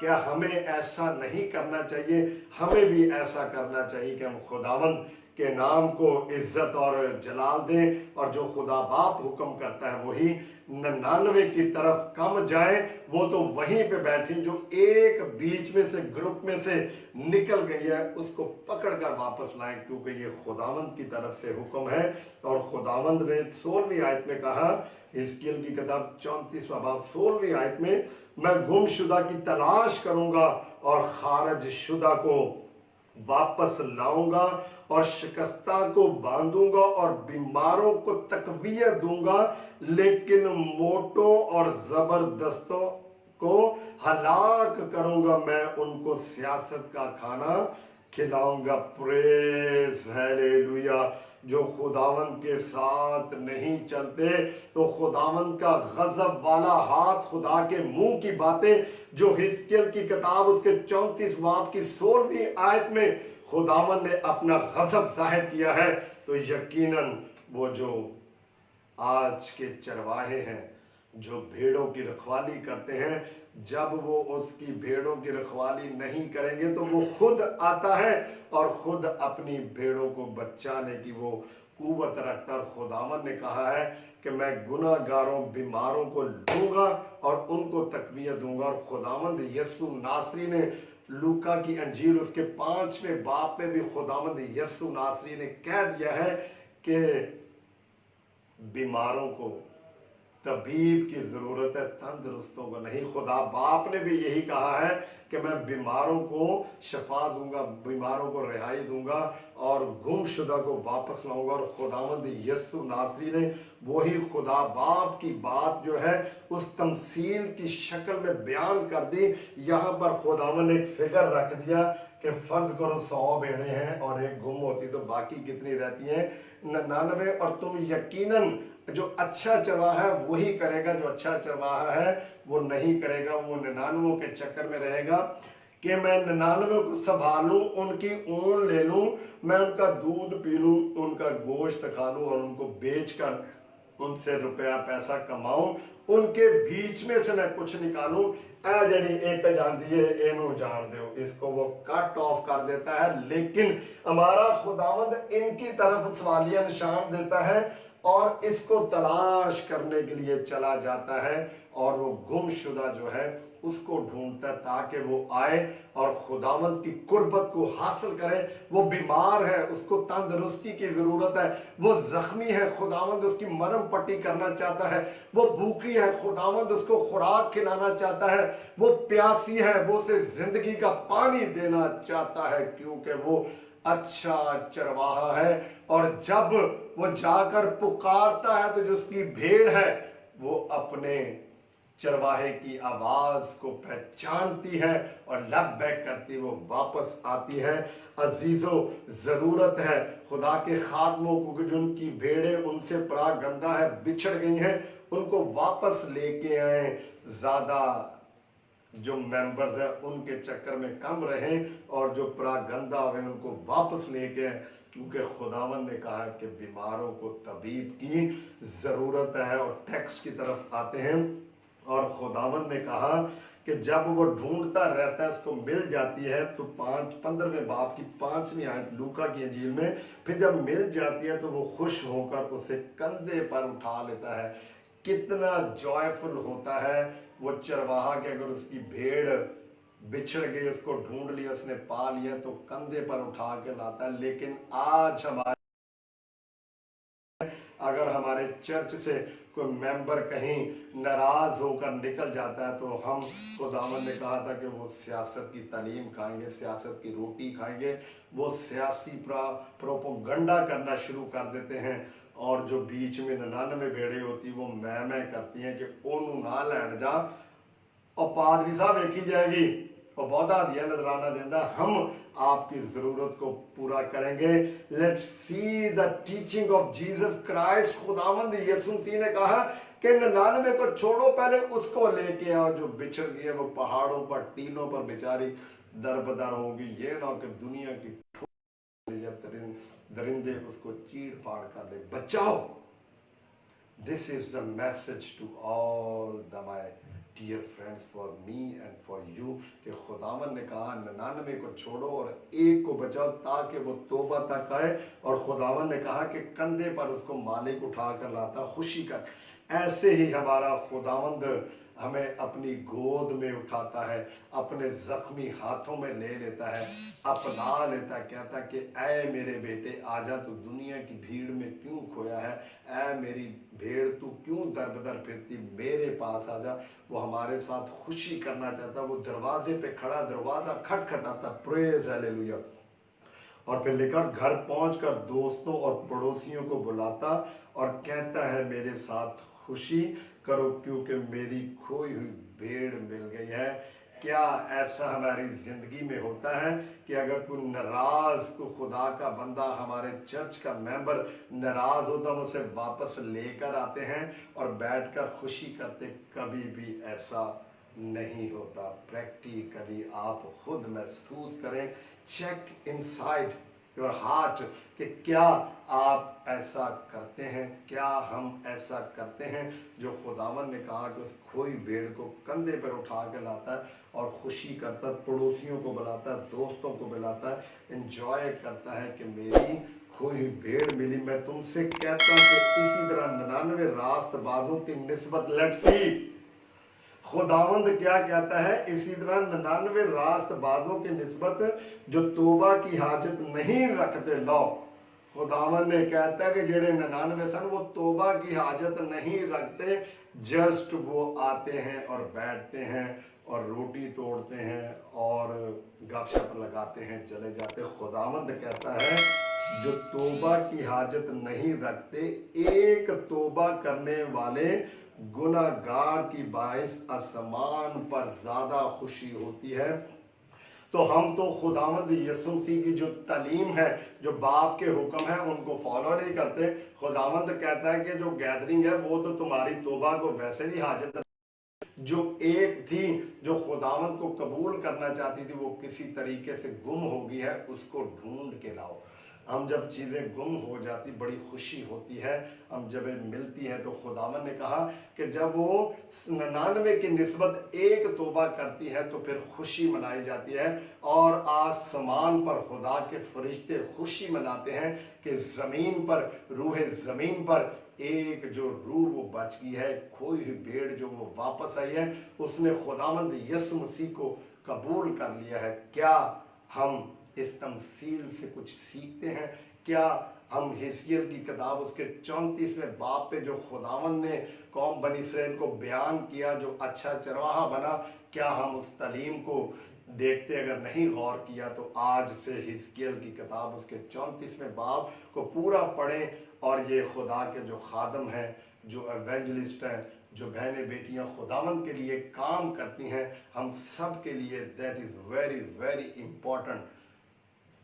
क्या हमें ऐसा नहीं करना चाहिए? हमें भी ऐसा करना चाहिए कि हम खुदावंद के नाम को इज्जत और जलाल दें और जो खुदा बाप हुक्म करता है वही 99 की तरफ कम जाए। वो तो वहीं पे बैठी जो एक बीच में से ग्रुप में से निकल गई है उसको पकड़कर वापस लाएं, क्योंकि ये खुदावंद की तरफ से हुक्म है। और खुदावंद ने 16वीं आयत में कहा, हिजकिय्याह की किताब 34वां बाब 16वीं आयत में, मैं गुमशुदा की तलाश करूंगा और खारज शुदा को वापस लाऊंगा और शिकस्ता को बांधूंगा और बीमारों को तकवीयत दूंगा, लेकिन मोटों और जबरदस्तों को हलाक करूंगा, मैं उनको सियासत का खाना खिलाऊंगा। Praise hallelujah. जो खुदावन के साथ नहीं चलते तो खुदावन का गजब वाला हाथ, खुदा के मुंह की बातें जो हिजकिय्याह की किताब उसके 34 बाब की 16वीं आयत में खुदावन ने अपना गजब जाहिर किया है, तो यकीनन वो जो आज के चरवाहे हैं जो भेड़ों की रखवाली करते हैं, जब वो उसकी भेड़ों की रखवाली नहीं करेंगे तो वो खुद आता है और खुद अपनी भेड़ों को बचाने की वो कुव्वत रखता है। खुदावन ने कहा है कि मैं गुनाहगारों बीमारों को लूंगा और उनको तकवीयत दूंगा। और खुदावंद यीशु नासरी ने लूका की अंजील उसके 5वें बाब में भी खुदावंद यीशु नासरी ने कह दिया है कि बीमारों को तबीब की जरूरत है, तंदुरुस्तों को नहीं। खुदा बाप ने भी यही कहा है कि मैं बीमारों को शफा दूंगा, बीमारों को रिहाई दूंगा और गुमशुदा को वापस लाऊंगा। और खुदावंद यीशु नासरी ने वही खुदा बाप की बात जो है उस तमसील की शक्ल में बयान कर दी। यहाँ पर खुदावंद ने एक फिगर रख दिया कि फर्ज करो 100 भेड़ें हैं और एक गुम होती तो बाकी कितनी रहती हैं? 99। और तुम यकीनन जो अच्छा चरवाहा है वही करेगा, जो अच्छा चरवाहा है वो नहीं करेगा, वो 99 के चक्कर में रहेगा कि मैं 99 को संभालूं, उनकी ऊन ले लूं, मैं उनका दूध पी लूं, उनका गोश्त खा लूं और उनको बेचकर उनसे रुपया पैसा कमाऊं, उनके बीच में से मैं कुछ निकालूं। जड़ी एक जानती है एनू जान दो, इसको वो कट ऑफ कर देता है। लेकिन हमारा खुदावंद इनकी तरफ सवालिया निशान देता है और इसको तलाश करने के लिए चला जाता है और वो गुमशुदा जो है उसको ढूंढता ताकि वो आए और खुदावंद की कुर्बत को हासिल करे। वो बीमार है, उसको तंदुरुस्ती की जरूरत है, वो जख्मी है, खुदावंद उसकी मरहम पट्टी करना चाहता है, वो भूखी है, खुदावंद उसको खुराक खिलाना चाहता है, वो प्यासी है, वो उसे जिंदगी का पानी देना चाहता है, क्योंकि वो अच्छा चरवाहा है। और जब वो जाकर पुकारता है तो जो उसकी भेड़ है वो अपने चरवाहे की आवाज को पहचानती है और लबैक करती वो वापस आती है। अजीजों, जरूरत है खुदा के खादमों को जो उनकी भेड़ें उनसे परागंदा है, बिछड़ गई हैं, उनको वापस लेके आए। ज्यादा जो मेंबर्स हैं उनके चक्कर में कम रहें और जो परागंदा हुए उनको वापस लेके आए, क्योंकि खुदावन ने कहा कि बीमारों को तबीब की जरूरत है। और टेक्स्ट की तरफ आते हैं और खुदावन ने कहा कि जब वो ढूंढता रहता है उसको मिल जाती है। तो 15वें बाब की 5वीं आयत लूका की अंजील में, फिर जब मिल जाती है तो वो खुश होकर उसे कंधे पर उठा लेता है। कितना जॉयफुल होता है वो चरवाहा कि अगर उसकी भेड़ बिछड़ गई, उसको ढूंढ लिया, उसने पा लिया तो कंधे पर उठा के लाता है। लेकिन आज हमारे अगर हमारे चर्च से कोई मेंबर कहीं नाराज होकर निकल जाता है तो हम खुदावन ने कहा था कि वो सियासत की तालीम खाएंगे, सियासत की रोटी खाएंगे, वो सियासी प्रोपोगंडा करना शुरू कर देते हैं। اور جو بیچ میں 99 بھیڑیں ہوتی وہ میں کرتی ہیں کہ اونوں نہ لین جا اور پادری صاحب ایک جائے گی اور بہتا دیا نظرانہ دیندہ ہم آپ کی ضرورت کو پورا کریں گے. Let see the teaching of Jesus Christ. خداوند یسوع مسیح نے کہا کہ 99 کو چھوڑو, پہلے اس کو لے کے آؤ جو بچھڑ گئی ہے, وہ پہاڑوں پر ٹیلوں پر بیچاری دربدر ہوگی. یہ نہ کہ دنیا کی درندے اس کو چیڑ پاڑ کر دے. بچاؤ. This is the message to all the my dear friends, for me and for you, کہ خداوند نے کہا 99 کو چھوڑو اور ایک کو بچاؤ تاکہ وہ توبہ تک آئے. اور خداوند نے کہا کہ کندھے پر اس کو مالک اٹھا کر لاتا خوشی کر. ایسے ہی ہمارا خداوند ہمیں اپنی گود میں اٹھاتا ہے, اپنے زخمی ہاتھوں میں لے لیتا ہے, اپنا لیتا, کہتا کہ اے میرے بیٹے آجا, تو دنیا کی بھیڑ میں کیوں کھویا ہے, اے میری بھیڑ تو کیوں در بدر پھرتی, میرے پاس آجا. وہ ہمارے ساتھ خوشی کرنا چاہتا, وہ دروازے پہ کھڑا, دروازہ کھٹکھٹاتا. پریز ہیلیلویا. اور پھر لکھا گھر پہنچ کر دوستوں اور پڑوسیوں کو بلاتا اور کہتا ہے میرے ساتھ خوشی کرو کیونکہ میری کھوئی ہوئی بھیڑ مل گئی ہے. کیا ایسا ہماری زندگی میں ہوتا ہے کہ اگر کوئی ناراض, کوئی خدا کا بندہ, ہمارے چرچ کا ممبر ناراض ہوتا, ہم اسے واپس لے کر آتے ہیں اور بیٹھ کر خوشی کرتے؟ کبھی بھی ایسا نہیں ہوتا. پریکٹیکلی آپ خود محسوس کریں, چیک انسائڈ یور ہارٹ کہ کیا آپ ایسا کرتے ہیں, کیا ہم ایسا کرتے ہیں جو خداوند نے کہا کہ اس کھوئی بھیڑ کو کندھے پر اٹھا کے لاتا ہے اور خوشی کرتا ہے, پڑوسیوں کو بلاتا ہے, دوستوں کو بلاتا ہے, انجوائے کرتا ہے کہ میری کھوئی ہوئی بھیڑ ملی. میں تم سے کہتا ہوں کہ اسی طرح 99 راست بازوں کی نسبت لیٹ سی. خداوند کیا کہتا ہے؟ اسی طرح 99 راست بازوں کی نسبت جو توبہ کی حاجت نہیں رکھتے. لو خداوند نے کہتا ہے کہ جڑے 99 سن وہ توبہ کی حاجت نہیں رکھتے, جسٹ وہ آتے ہیں اور بیٹھتے ہیں اور روٹی توڑتے ہیں اور گپ شپ لگاتے ہیں, چلے جاتے. خداوند کہتا ہے جو توبہ کی حاجت نہیں رکھتے, ایک توبہ کرنے والے گناہگار کی باعث آسمان پر زیادہ خوشی ہوتی ہے. تو ہم تو خداوند یسوع مسیح کی جو تعلیم ہے, جو باپ کے حکم ہیں, ان کو فالو نہیں کرتے. خداوند کہتا ہے کہ جو گیدرنگ ہے وہ تو تمہاری توبہ کو ویسے نہیں حاجت, جو ایک تھی جو خداوند کو قبول کرنا چاہتی تھی وہ کسی طریقے سے گم ہو گئی ہے, اس کو ڈھونڈ کے لاؤ. ہم جب چیزیں گم ہو جاتی بڑی خوشی ہوتی ہے, ہم جب ملتی ہیں. تو خداوند نے کہا کہ جب وہ 99 کی نسبت ایک توبہ کرتی ہے تو پھر خوشی منائی جاتی ہے, اور آسمان پر خدا کے فرشتے خوشی مناتے ہیں کہ زمین پر, روح زمین پر ایک جو روح وہ بچ گئی ہے, کھوئی ہوئی بھیڑ جو وہ واپس آئی ہے, اس نے خداوند یسوع مسیح کو قبول کر لیا ہے. کیا ہم اس تمثیل سے کچھ سیکھتے ہیں؟ کیا ہم حزقیل کی کتاب اس کے 34ویں باب پہ جو خداوند نے قوم بنی اسرائیل کو بیان کیا, جو اچھا چرواہا بنا, کیا ہم اس تعلیم کو دیکھتے؟ اگر نہیں غور کیا تو آج سے حزقیل کی کتاب اس کے 34ویں باب کو پورا پڑھیں, اور یہ خدا کے جو خادم ہیں, جو ایونجلسٹ ہیں, جو بہنیں بیٹیاں خداوند کے لیے کام کرتی ہیں, ہم سب کے لیے that is very very important.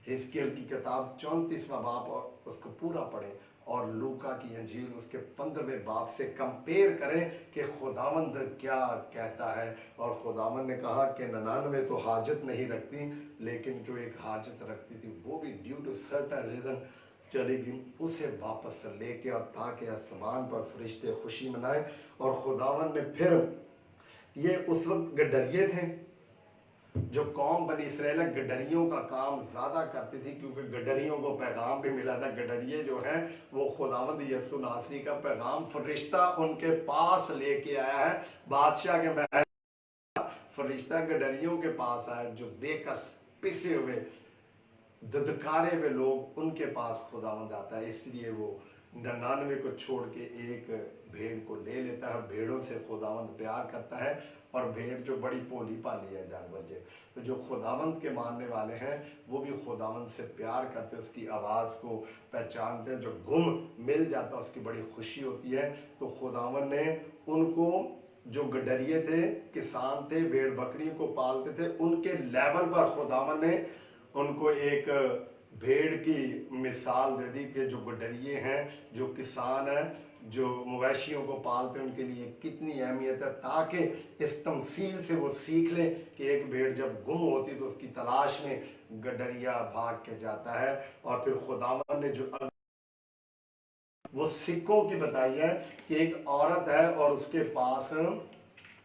حزقیل کی کتاب 34واں باب اور اس کو پورا پڑھیں, اور لوکا کی انجیل اس کے 15ویں باب سے کمپیئر کریں کہ خداوند کیا کہتا ہے. اور خداوند نے کہا کہ 99 تو حاجت نہیں رکھتی, لیکن جو ایک حاجت رکھتی تھی وہ بھی ڈیو ٹو سرٹن ریزن چلی گئی, اسے واپس لے کے, اور تاکہ آسمان پر فرشتے خوشی منائیں. اور خداوند نے پھر, یہ اس وقت گڈریے تھے, جو قوم بنی اسرائیل گڈریوں کا کام زیادہ کرتی تھی, کیونکہ گڈریوں کو پیغام بھی ملا تھا. گڈریے جو ہیں وہ خداوند یسوع ناصری کا پیغام فرشتہ ان کے پاس لے کے آیا ہے. بادشاہ کے محل فرشتہ گڈریوں کے پاس آیا, جو بے کس پسے ہوئے ددکارے ہوئے لوگ, ان کے پاس خداوند آتا ہے. اس لیے وہ 99 को छोड़ के एक भेड़ को ले लेता है। भेड़ों से खुदावंद प्यार करता है, और भेड़ जो बड़ी भोली भाली है जानवर के, तो जो खुदावंद के मानने वाले हैं वो भी खुदावंद से प्यार करते हैं, उसकी आवाज़ को पहचानते हैं। जो गुम मिल जाता है उसकी बड़ी खुशी होती है। तो खुदावंद ने उनको, जो गडरिये थे, किसान थे, भेड़ बकरियों को पालते थे, उनके लेवल पर खुदावंद ने उनको एक भेड़ की मिसाल दे दी कि जो गडरिये हैं, जो किसान हैं, जो मवेशियों को पालते हैं, उनके लिए कितनी अहमियत है, ताकि इस तमसील से वो सीख लें कि एक भेड़ जब गुम होती तो उसकी तलाश में गडरिया भाग के जाता है। और फिर खुदावंद ने जो वो सिक्कों की बताई है कि एक औरत है और उसके पास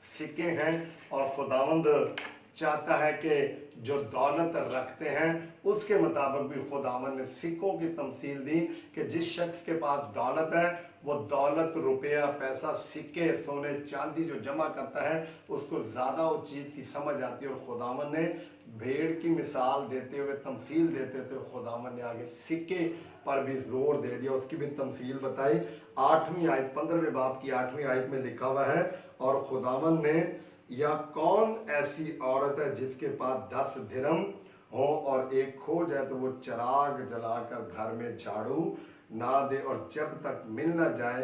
सिक्के हैं, और खुदावंद चाहता है कि जो दौलत रखते हैं उसके मुताबिक भी खुदावंद ने सिक्कों की तमसील दी कि जिस शख्स के पास दौलत है वो दौलत, रुपया, पैसा, सिक्के, सोने चांदी जो जमा करता है उसको ज़्यादा उस चीज़ की समझ आती है। और खुदावंद ने भेड़ की मिसाल देते हुए, तमसील देते हुए, खुदावंद ने आगे सिक्के पर भी जोर दे दिया, उसकी भी तमसील बताई। 8वीं आयत, 15वें बाब की 8वीं आयत में लिखा हुआ है, और खुदावंद ने, या कौन ऐसी औरत है जिसके पास 10 दिरहम हो और एक खो जाए तो वो चिराग जलाकर घर में झाड़ू ना दे, और जब तक मिल ना जाए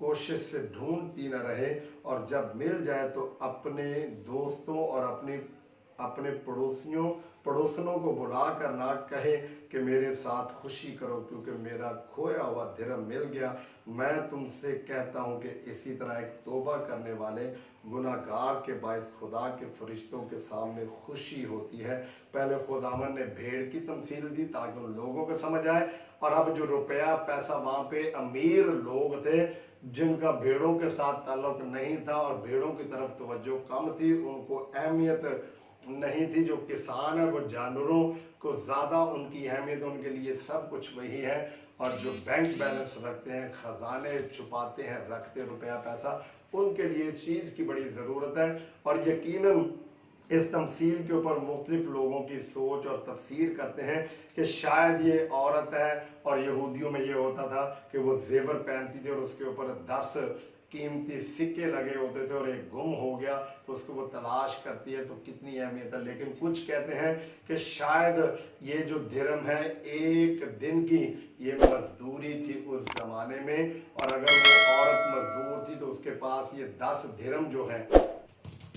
कोशिश से ढूंढती न रहे, और जब मिल जाए तो अपने दोस्तों और अपने पड़ोसनों को बुला कर ना कहे कि मेरे साथ खुशी करो क्योंकि मेरा खोया हुआ दिरहम मिल गया। मैं तुमसे कहता हूँ कि इसी तरह एक तौबा करने वाले गुनाहगार के बायस खुदा के फरिश्तों के सामने खुशी होती है। पहले खुदावंद ने भेड़ की तमसील दी ताकि उन लोगों को समझ आए, और अब जो रुपया पैसा, वहाँ पे अमीर लोग थे जिनका भेड़ों के साथ ताल्लुक नहीं था और भेड़ों की तरफ तवज्जो कम थी, उनको अहमियत नहीं थी। जो किसान है वो जानवरों को ज़्यादा उनकी अहमियत, उनके लिए सब कुछ वही है। और जो बैंक बैलेंस रखते हैं, खजाने छुपाते हैं, रखते रुपया पैसा, उनके लिए चीज़ की बड़ी ज़रूरत है। और यकीनन इस तमसील के ऊपर मुख्तलिफ लोगों की सोच और तफसीर करते हैं कि शायद ये औरत है, और यहूदियों में ये होता था कि वो जेवर पहनती थी और उसके ऊपर 10 कीमती सिक्के लगे होते थे, और एक गुम हो गया तो उसको वो तलाश करती है, तो कितनी अहमियत है। लेकिन कुछ कहते हैं कि शायद ये जो दिरहम है एक दिन की ये मजदूरी थी उस जमाने में, और अगर वो औरत मजदूर थी तो उसके पास ये 10 दिरहम जो है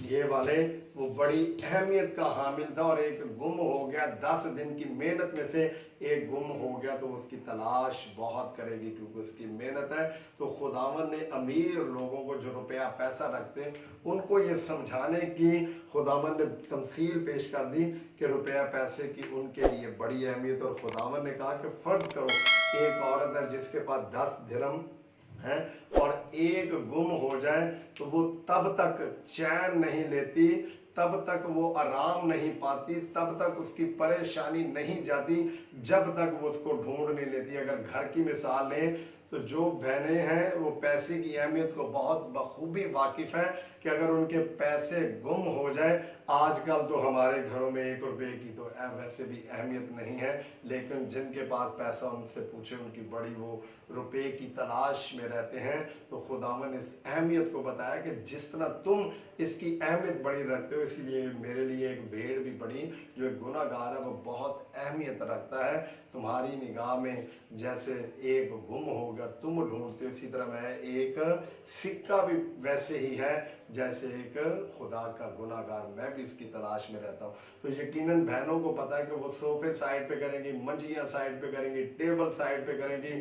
ये वाले वो बड़ी अहमियत का हामिल था, और एक गुम हो गया, 10 दिन की मेहनत में से एक गुम हो गया तो उसकी तलाश बहुत करेगी क्योंकि उसकी मेहनत है। तो खुदावंद ने अमीर लोगों को जो रुपया पैसा रखते हैं उनको ये समझाने की खुदावंद ने तमसील पेश कर दी कि रुपया पैसे की उनके लिए बड़ी अहमियत। और खुदावंद ने कहा कि फर्ज करो एक औरत है जिसके पास 10 दिरहम है और एक गुम हो जाए तो वो तब तक चैन नहीं लेती, तब तक वो आराम नहीं पाती, तब तक उसकी परेशानी नहीं जाती जब तक वो उसको ढूंढ नहीं लेती। अगर घर की मिसाल लें तो जो बहनें हैं वो पैसे की अहमियत को बहुत बखूबी वाकिफ हैं कि अगर उनके पैसे गुम हो जाए, आजकल तो हमारे घरों में 1 रुपये की तो वैसे भी अहमियत नहीं है, लेकिन जिनके पास पैसा उनसे पूछे उनकी बड़ी वो रुपये की तलाश में रहते हैं। तो खुदावंद ने इस अहमियत को बताया कि जिस तरह तुम इसकी अहमियत बड़ी रखते हो, इसलिए मेरे लिए एक भेड़ भी बड़ी, जो एक गुनाहगार है वो बहुत अहमियत रखता है। तुम्हारी निगाह में जैसे एक गुम हो गया तुम ढूंढते हो, इसी तरह मैं एक सिक्का भी वैसे ही है जैसे एक खुदा का गुनाहगार, मैं भी इसकी तलाश में रहता हूँ। तो यकीनन बहनों को पता है कि वो सोफे साइड पे करेंगी, मंजियाँ साइड पे करेंगी, टेबल साइड पे करेंगी,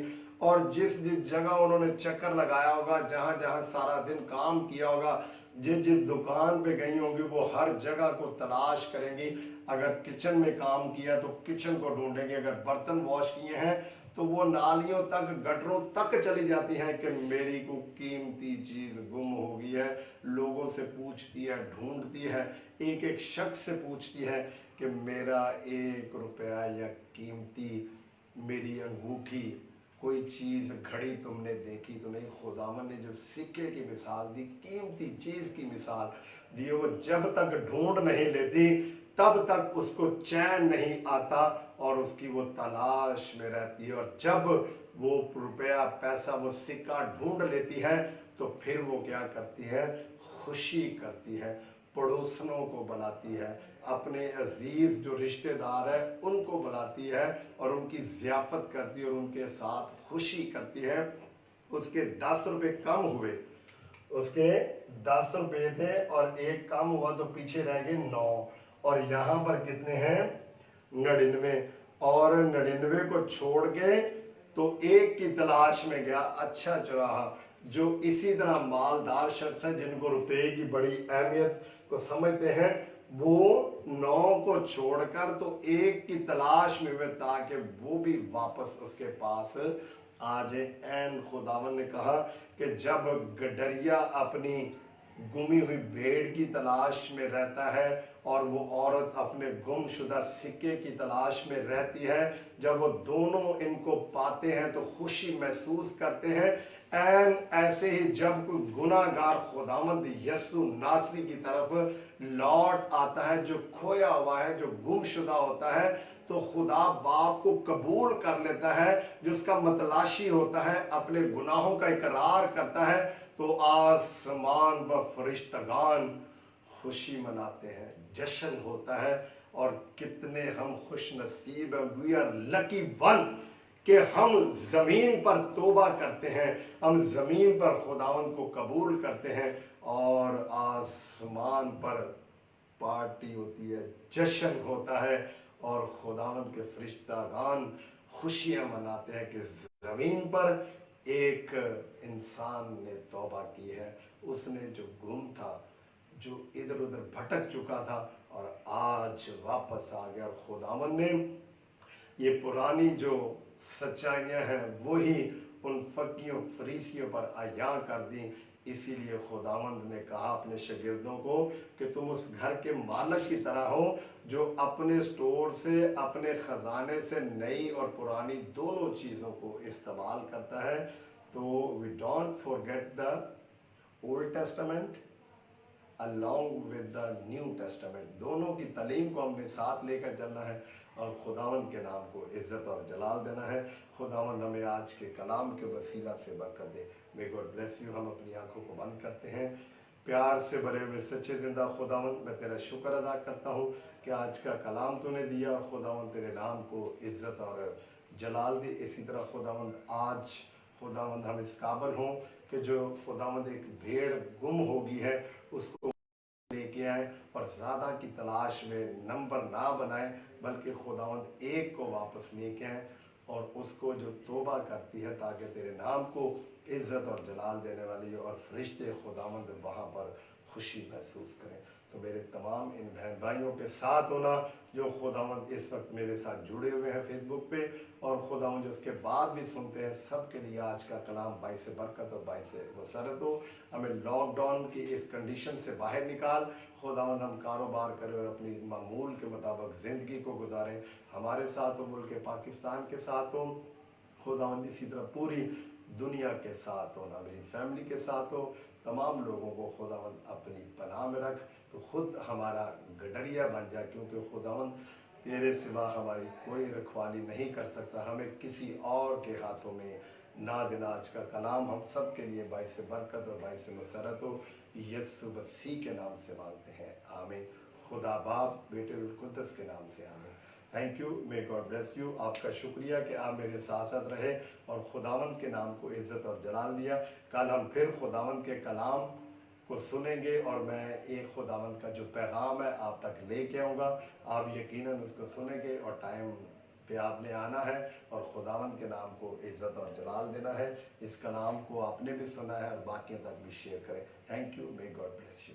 और जिस जिस जगह उन्होंने चक्कर लगाया होगा, जहाँ जहाँ सारा दिन काम किया होगा, जिस जिस दुकान पे गई होंगी, वो हर जगह को तलाश करेंगी। अगर किचन में काम किया तो किचन को ढूंढेंगे, अगर बर्तन वॉश किए हैं तो वो नालियों तक, गटरों तक चली जाती हैं कि मेरी को कीमती चीज़ गुम हो गई है। लोगों से पूछती है, ढूंढती है, एक एक शख्स से पूछती है कि मेरा 1 रुपया या कीमती मेरी अंगूठी, कोई चीज़, घड़ी तुमने देखी तो नहीं। खुदावंद ने जो सिक्के की मिसाल दी, कीमती चीज़ की मिसाल दी, वो जब तक ढूंढ नहीं लेती तब तक उसको चैन नहीं आता और उसकी वो तलाश में रहती है। और जब वो रुपया पैसा वो सिक्का ढूंढ लेती है तो फिर वो क्या करती है, खुशी करती है, पड़ोसनों को बुलाती है, अपने अजीज जो रिश्तेदार है उनको बुलाती है और उनकी ज़ियाफत करती है और उनके साथ खुशी करती है। उसके 10 रुपए कम हुए, उसके 10 रुपए थे और एक कम हुआ तो पीछे रह गए 9, और यहाँ पर कितने हैं, 99, और 99 को छोड़ के तो एक की तलाश में गया। अच्छा चौराहा, जो इसी तरह मालदार शख्स है जिनको रुपए की बड़ी अहमियत को समझते हैं, वो 9 को छोड़कर तो एक की तलाश में हुए ताकि वो भी वापस उसके पास आज ऐन खुदावन ने कहा कि जब गडरिया अपनी गुमी हुई भेड़ की तलाश में रहता है और वो औरत अपने गुमशुदा सिक्के की तलाश में रहती है, जब वो दोनों इनको पाते हैं तो खुशी महसूस करते हैं। एन ऐसे ही जब कोई गुनाहगार खुदावंद यस्सु नासरी की तरफ लौट आता है, जो खोया हुआ है, जो गुमशुदा होता है, तो खुदा बाप को कबूल कर लेता है, जो उसका मतलाशी होता है, अपने गुनाहों का इकरार करता है, तो आसमान व फरिश्तगान खुशी मनाते हैं, जश्न होता है। और कितने हम खुश नसीब हैं, वी आर लकी वन, कि हम जमीन पर तौबा करते हैं, हम जमीन पर खुदावंद को कबूल करते हैं और आसमान पर पार्टी होती है, जश्न होता है और खुदावंद के फरिश्तागान खुशियां मनाते हैं कि जमीन पर एक इंसान ने तौबा की है, उसने जो गुम था, जो इधर उधर भटक चुका था और आज वापस आ गया। और खुदावंद ने ये पुरानी जो सच्चाइयाँ हैं वही उन फकीयों फरीसियों पर आया कर दी। इसीलिए खुदावंद ने कहा अपने शागिर्दों को कि तुम उस घर के मालिक की तरह हो जो अपने स्टोर से, अपने खजाने से नई और पुरानी दोनों चीज़ों को इस्तेमाल करता है। तो we don't forget the old testament along with the new testament, दोनों की तालीम को हमने साथ लेकर चलना है और खुदावंद के नाम को इज्जत और जलाल देना है। खुदावंद हमें आज के कलाम के वसीला से बरकत दे। May God bless you. हम अपनी आंखों को बंद करते हैं। प्यार से भरे हुए सच्चे जिंदा खुदावंद, मैं तेरा शुक्र अदा करता हूँ कि आज का कलाम तूने दिया और खुदावंद तेरे नाम को इज्जत और जलाल दे। इसी तरह खुदावंद आज खुदावंद हम इस काबिल हों कि जो खुदावंद एक भेड़ गुम हो गई है उसको लेके आए और ज़्यादा की तलाश में नंबर ना बनाए, बल्कि खुदावंद एक को वापस लेके आए और उसको जो तौबा करती है ताकि तेरे नाम को इज्जत और जलाल देने वाली है और फरिश्ते खुदावंद वहाँ पर खुशी महसूस करें। तो मेरे तमाम इन बहन भाइयों के साथ होना जो खुदावंद इस वक्त मेरे साथ जुड़े हुए हैं फेसबुक पे और खुदावंद उसके बाद भी सुनते हैं, सब के लिए आज का कलाम बाइस बरकत और बाइस मसरत हो। हमें लॉकडाउन की इस कंडीशन से बाहर निकाल खुदावंद, हम कारोबार करें और अपनी मामूल के मुताबिक ज़िंदगी को गुजारें। हमारे साथ हो, मुल्क पाकिस्तान के साथ हो खुदावंद, इसी तरह पूरी दुनिया के साथ हो, ना मेरी फैमिली के साथ हो, तमाम लोगों को खुदावंद अपनी पनाह में रख। तो खुद हमारा गडरिया बन जाए, क्योंकि खुदावंद तेरे सिवा हमारी कोई रखवाली नहीं कर सकता, हमें किसी और के हाथों में ना देना। आज का कलाम हम सब के लिए बाइस बरकत और बाइस मसरत हो, यस्सु मसीह के नाम से मांगते हैं, आमीन। खुदा बाप बेटे रूह कुद्दस के नाम से आमीन। Thank you, may God bless you. आपका शुक्रिया कि आप मेरे साथ साथ रहे और खुदावंद के नाम को इज्जत और जलाल दिया। कल हम फिर खुदावंद के कलाम को सुनेंगे और मैं एक खुदावंद का जो पैगाम है आप तक लेके आऊँगा। आप यकीनन उसको सुनेंगे और टाइम पे आपने आना है और खुदावंद के नाम को इज्जत और जलाल देना है। इस कलाम को आपने भी सुना है और बाकियों तक भी शेयर करें। Thank you, may God bless you.